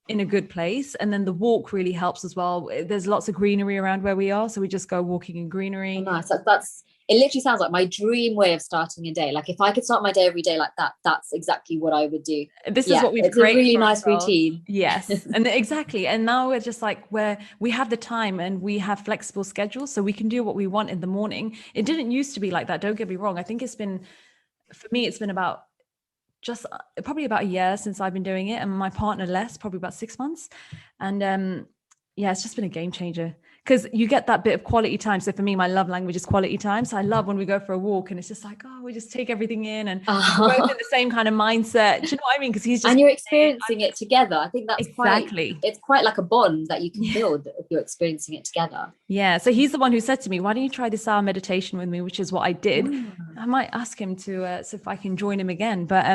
in a good place. And then the walk really helps as well. There's lots of greenery around where we are, so we just go walking in Oh, greenery. nice. That's it. Literally sounds like my dream way of starting a day. Like if I could start my day every day like that, that's exactly what I would do. This is Yeah, what we've it's a created really for nice ourselves. routine. Yes. And exactly. And now we're just like where we have the time and we have flexible schedules, so we can do what we want in the morning. It didn't used to be like that, don't get me wrong. I think it's been, for me, it's been about just probably about a year since I've been doing it, and my partner less, probably about 6 months. And yeah, it's just been a game changer, because you get that bit of quality time. So for me, my love language is quality time. So I love when we go for a walk and it's just like, oh, we just take everything in and we're both in the same kind of mindset. Do you know what I mean? Because he's just And you're I'm experiencing it just together. I think that's exactly. it's quite like a bond that you can Yeah. build if you're experiencing it together. Yeah. So he's the one who said to me, why don't you try this hour meditation with me? Which is what I did. Ah. I might ask him to see if I can join him again. But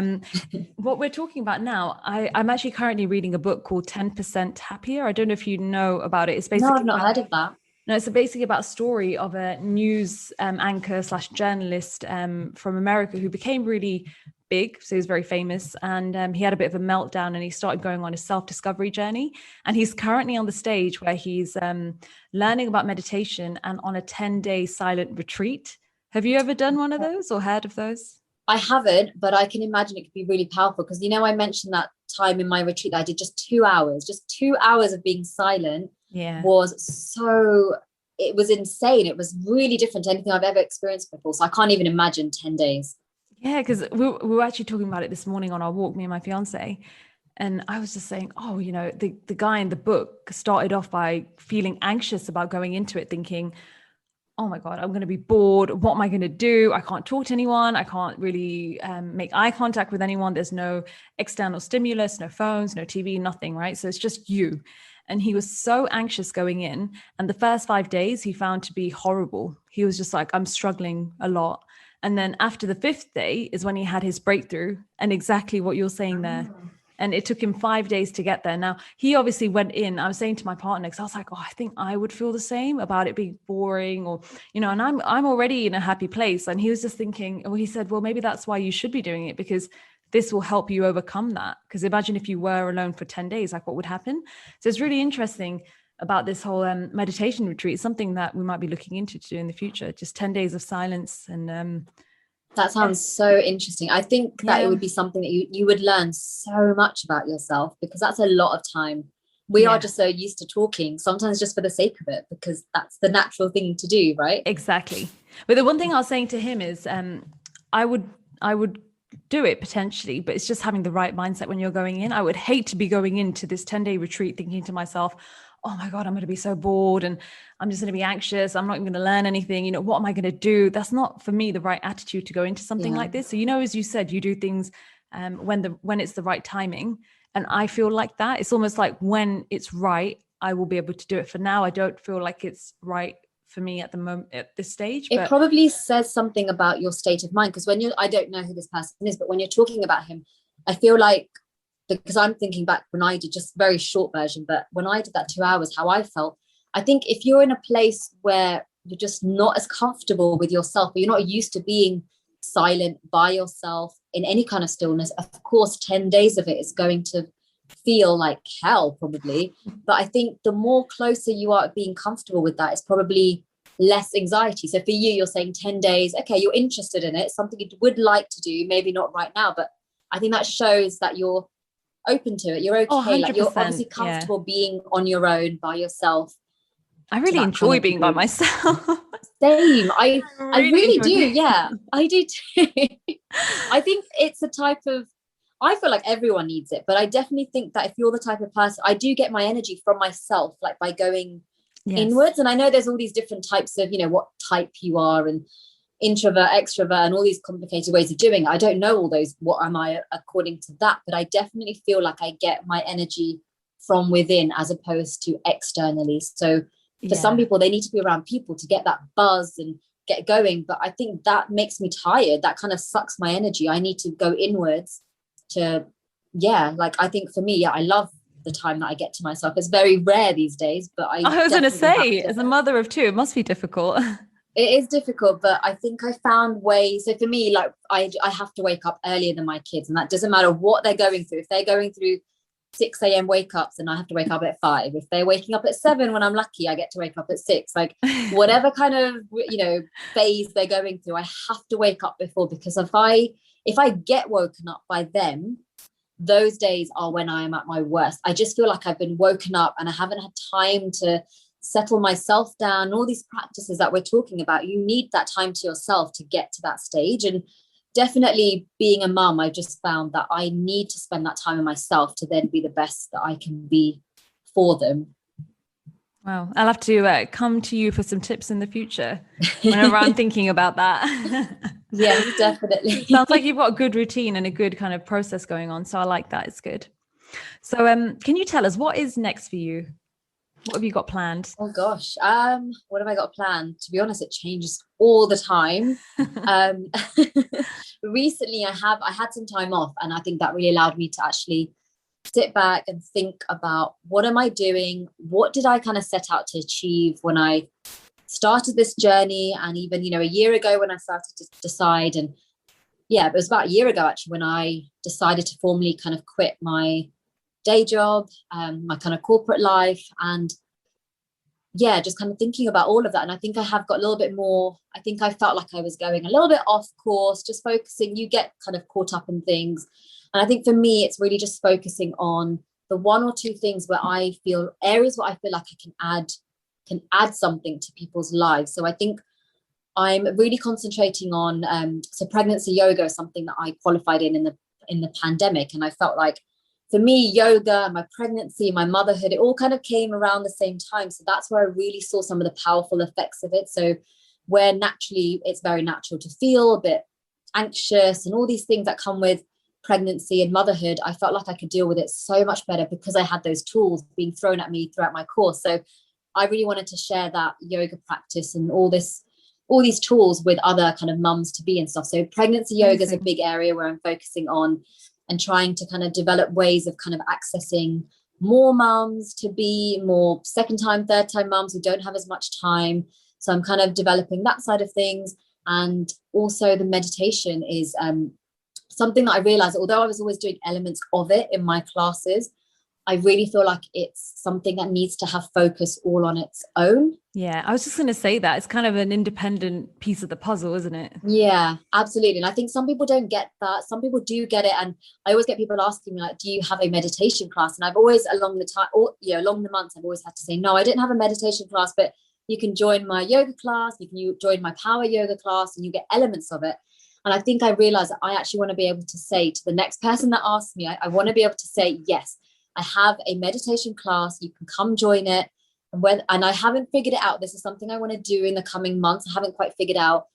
what we're talking about now, I'm actually currently reading a book called 10% Happier. I don't know if you know about it. It's No, I've basically not about, heard of that. no, it's basically about a story of a news anchor slash journalist from America who became really big. So he was very famous, and he had a bit of a meltdown and he started going on a self-discovery journey. And he's currently on the stage where he's learning about meditation and on a 10-day silent retreat. Have you ever done one of those or heard of those? I haven't, but I can imagine it could be really powerful, because I mentioned that time in my retreat that I did just 2 hours, just 2 hours of being silent Yeah. was so, it was insane. It was really different to anything I've ever experienced before. So I can't even imagine 10 days. Yeah, because we were actually talking about it this morning on our walk, me and my fiance. And I was just saying, oh, the guy in the book started off by feeling anxious about going into it, thinking, oh my God, I'm going to be bored. What am I going to do? I can't talk to anyone. I can't really make eye contact with anyone. There's no external stimulus, no phones, no TV, nothing, right? So it's just you. And he was so anxious going in. And the first 5 days he found to be horrible. He was just like, I'm struggling a lot. And then after the 5th day is when he had his breakthrough, and exactly what you're saying there. And it took him 5 days to get there. Now, he obviously went in. I was saying to my partner, because I was like, oh, I think I would feel the same about it being boring, or, you know, and I'm already in a happy place. And he was just thinking, well, he said, well, maybe that's why you should be doing it, because this will help you overcome that. Because imagine if you were alone for 10 days, like what would happen? So it's really interesting about this whole meditation retreat. It's something that we might be looking into to do in the future, just 10 days of silence. And that sounds so interesting. I think that it would be something that you would learn so much about yourself, because that's a lot of time. We are just so used to talking, sometimes just for the sake of it, because that's the natural thing to do, right? Exactly. But the one thing I was saying to him is I would do it potentially, but it's just having the right mindset when you're going in. I would hate to be going into this 10-day retreat thinking to myself, oh my God, I'm going to be so bored and I'm just going to be anxious. I'm not even going to learn anything. You know, what am I going to do? That's not, for me, the right attitude to go into something like this. So, you know, as you said, you do things when it's the right timing. And I feel like that. It's almost like when it's right, I will be able to do it. For now, I don't feel like it's right for me at the moment, at this stage. It probably says something about your state of mind, because I don't know who this person is, but when you're talking about him, I feel like, because I'm thinking back when I did, just very short version, but when I did that 2 hours, how I felt, I think if you're in a place where you're just not as comfortable with yourself, or you're not used to being silent by yourself in any kind of stillness, of course, 10 days of it is going to feel like hell, probably. But I think the more closer you are at being comfortable with that, it's probably less anxiety. So for you, you're saying 10 days, okay, you're interested in it, something you would like to do, maybe not right now, but I think that shows that you're open to it. You're okay. Like, you're obviously comfortable being on your own by yourself. I really enjoy being by myself. Same. I really do. Yeah, I do too. I think it's a type of, I feel like everyone needs it, but I definitely think that if you're the type of person, I do get my energy from myself, like by going inwards. And I know there's all these different types of, you know, what type you are, and introvert, extrovert, and all these complicated ways of doing it. I don't know all those, what am I according to that, but I definitely feel like I get my energy from within as opposed to externally. So for some people, they need to be around people to get that buzz and get going, but I think that makes me tired. That kind of sucks my energy. I need to go inwards to, like, I think for me, I love the time that I get to myself. It's very rare these days, but I was going to say, as a mother of two, it must be difficult. It is difficult, but I think I found ways. So for me, like, I have to wake up earlier than my kids, and that doesn't matter what they're going through. If they're going through 6 a.m. wake ups, and I have to wake up at 5. If they're waking up at 7, when I'm lucky, I get to wake up at 6. Like, whatever kind of, you know, phase they're going through, I have to wake up before, because if I get woken up by them, those days are when I am at my worst. I just feel like I've been woken up and I haven't had time to settle myself down. All these practices that we're talking about, you need that time to yourself to get to that stage. And definitely being a mum, I just found that I need to spend that time with myself to then be the best that I can be for them. Wow. I'll have to come to you for some tips in the future whenever I'm thinking about that. Yes, definitely. Sounds like you've got a good routine and a good kind of process going on. So I like that. It's good. So can you tell us what is next for you? What have you got planned? Oh gosh, what have I got planned? To be honest, it changes all the time. Recently, I had some time off, and I think that really allowed me to actually sit back and think about, what am I doing? What did I kind of set out to achieve when I started this journey? And even, you know, a year ago when I started to decide, and it was about a year ago actually when I decided to formally kind of quit my day job, my kind of corporate life, and just kind of thinking about all of that. And I think I have got a little bit more, I think I felt like I was going a little bit off course, just focusing. You get kind of caught up in things, and I think for me it's really just focusing on the 1 or 2 things where I feel, areas where I feel like I can add something to people's lives. So I think I'm really concentrating on so pregnancy yoga is something that I qualified in the pandemic, and I felt like, for me, yoga, my pregnancy, my motherhood, it all kind of came around the same time. So that's where I really saw some of the powerful effects of it. So where naturally it's very natural to feel a bit anxious and all these things that come with pregnancy and motherhood, I felt like I could deal with it so much better because I had those tools being thrown at me throughout my course. So I really wanted to share that yoga practice and all these tools with other kind of mums to be and stuff. So pregnancy yoga is a big area where I'm focusing on and trying to kind of develop ways of kind of accessing more mums to be more second time, third time mums who don't have as much time. So I'm kind of developing that side of things. And also the meditation is something that I realized, although I was always doing elements of it in my classes, I really feel like it's something that needs to have focus all on its own. Yeah, I was just going to say that it's kind of an independent piece of the puzzle, isn't it? Yeah, absolutely. And I think some people don't get that. Some people do get it. And I always get people asking me, like, do you have a meditation class? And I've always along the months, I've always had to say, no, I didn't have a meditation class, but you can join my yoga class. You can join my power yoga class and you get elements of it. And I think I realized that I actually want to be able to say to the next person that asks me, I want to be able to say, yes, I have a meditation class. You can come join it. And I haven't figured it out. This is something I want to do in the coming months. I haven't quite figured out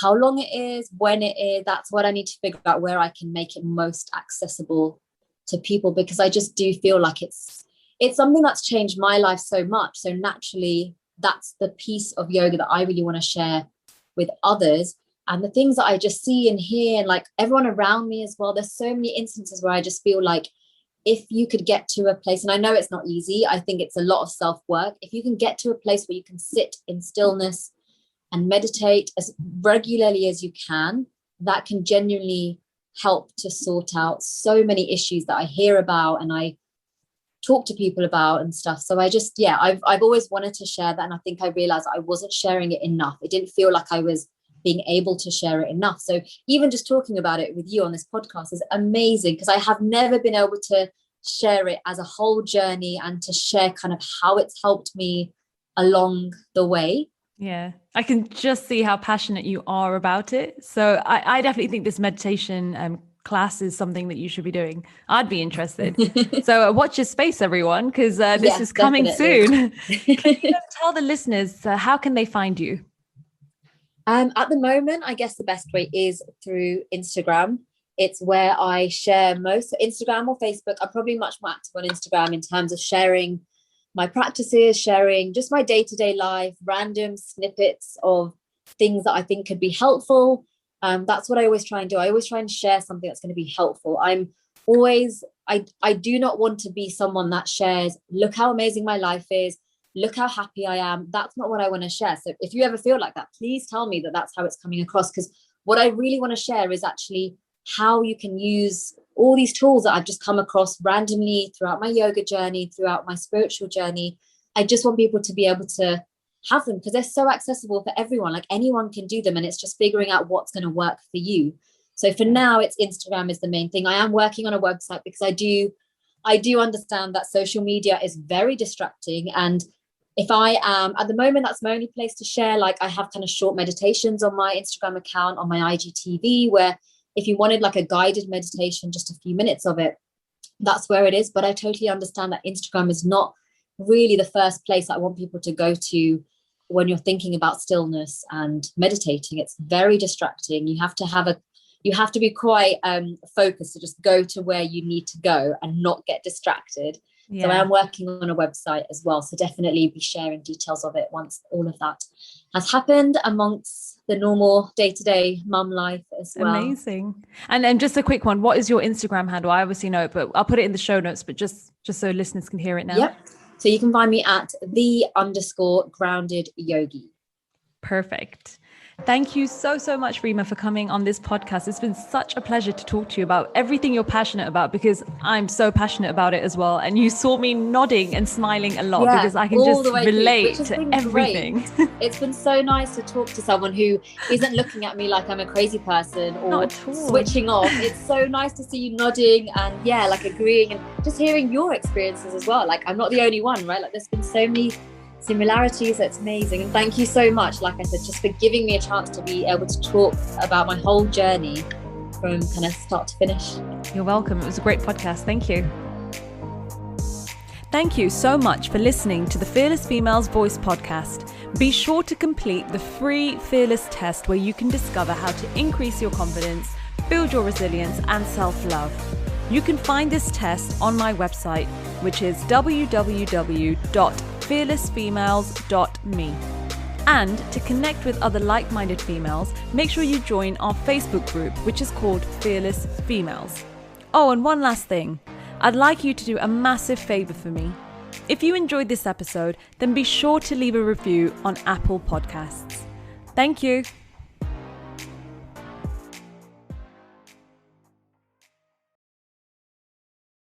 how long it is, when it is. That's what I need to figure out, where I can make it most accessible to people, because I just do feel like it's something that's changed my life so much. So naturally, that's the piece of yoga that I really want to share with others. And the things that I just see and hear, and like everyone around me as well, there's so many instances where I just feel like if you could get to a place, and I know it's not easy, I think it's a lot of self-work. If you can get to a place where you can sit in stillness and meditate as regularly as you can, that can genuinely help to sort out so many issues that I hear about and I talk to people about and stuff. So I've always wanted to share that. And I think I realized I wasn't sharing it enough. It didn't feel like I was being able to share it enough. So even just talking about it with you on this podcast is amazing, because I have never been able to share it as a whole journey and to share kind of how it's helped me along the way. Yeah, I can just see how passionate you are about it. So I definitely think this meditation class is something that you should be doing. I'd be interested. So watch your space, everyone, because this is coming soon. Can you tell the listeners, how can they find you? At the moment, I guess the best way is through Instagram. It's where I share most. Instagram or Facebook. I'm probably much more active on Instagram in terms of sharing my practices, sharing just my day-to-day life, random snippets of things that I think could be helpful. That's what I always try and do. I always try and share something that's going to be helpful. I do not want to be someone that shares, look how amazing my life is, look how happy I am. That's not what I want to share. So if you ever feel like that, please tell me that that's how it's coming across. Because what I really want to share is actually how you can use all these tools that I've just come across randomly throughout my yoga journey, throughout my spiritual journey. I just want people to be able to have them because they're so accessible for everyone. Like anyone can do them, and it's just figuring out what's going to work for you. So for now, it's Instagram is the main thing. I am working on a website because I do understand that social media is very distracting. And if I am at the moment, that's my only place to share. Like I have kind of short meditations on my Instagram account, on my IGTV, where if you wanted like a guided meditation, just a few minutes of it, that's where it is. But I totally understand that Instagram is not really the first place I want people to go to when you're thinking about stillness and meditating. It's very distracting. You have to be quite focused to just go to where you need to go and not get distracted. Yeah. So I am working on a website as well. So definitely be sharing details of it once all of that has happened amongst the normal day-to-day mum life as well. Amazing. And just a quick one. What is your Instagram handle? I obviously know it, but I'll put it in the show notes, but just so listeners can hear it now. Yep. So you can find me at _grounded yogi. Perfect. Thank you so much, Rima, for coming on this podcast. It's been such a pleasure to talk to you about everything you're passionate about, because I'm so passionate about it as well. And you saw me nodding and smiling a lot because I can just relate to everything. It's been so nice to talk to someone who isn't looking at me like I'm a crazy person or switching off. It's so nice to see you nodding and like agreeing and just hearing your experiences as well. Like I'm not the only one, right? Like there's been so many similarities. That's amazing. And thank you so much, like I said, just for giving me a chance to be able to talk about my whole journey from kind of start to finish. You're welcome. It was a great podcast. Thank you. Thank you so much for listening to the Fearless Females Voice podcast. Be sure to complete the free Fearless test where you can discover how to increase your confidence, build your resilience and self-love. You can find this test on my website, which is www.fearlessfemales.me. And to connect with other like-minded females, make sure you join our Facebook group, which is called Fearless Females. Oh, and one last thing. I'd like you to do a massive favor for me. If you enjoyed this episode, then be sure to leave a review on Apple Podcasts. Thank you.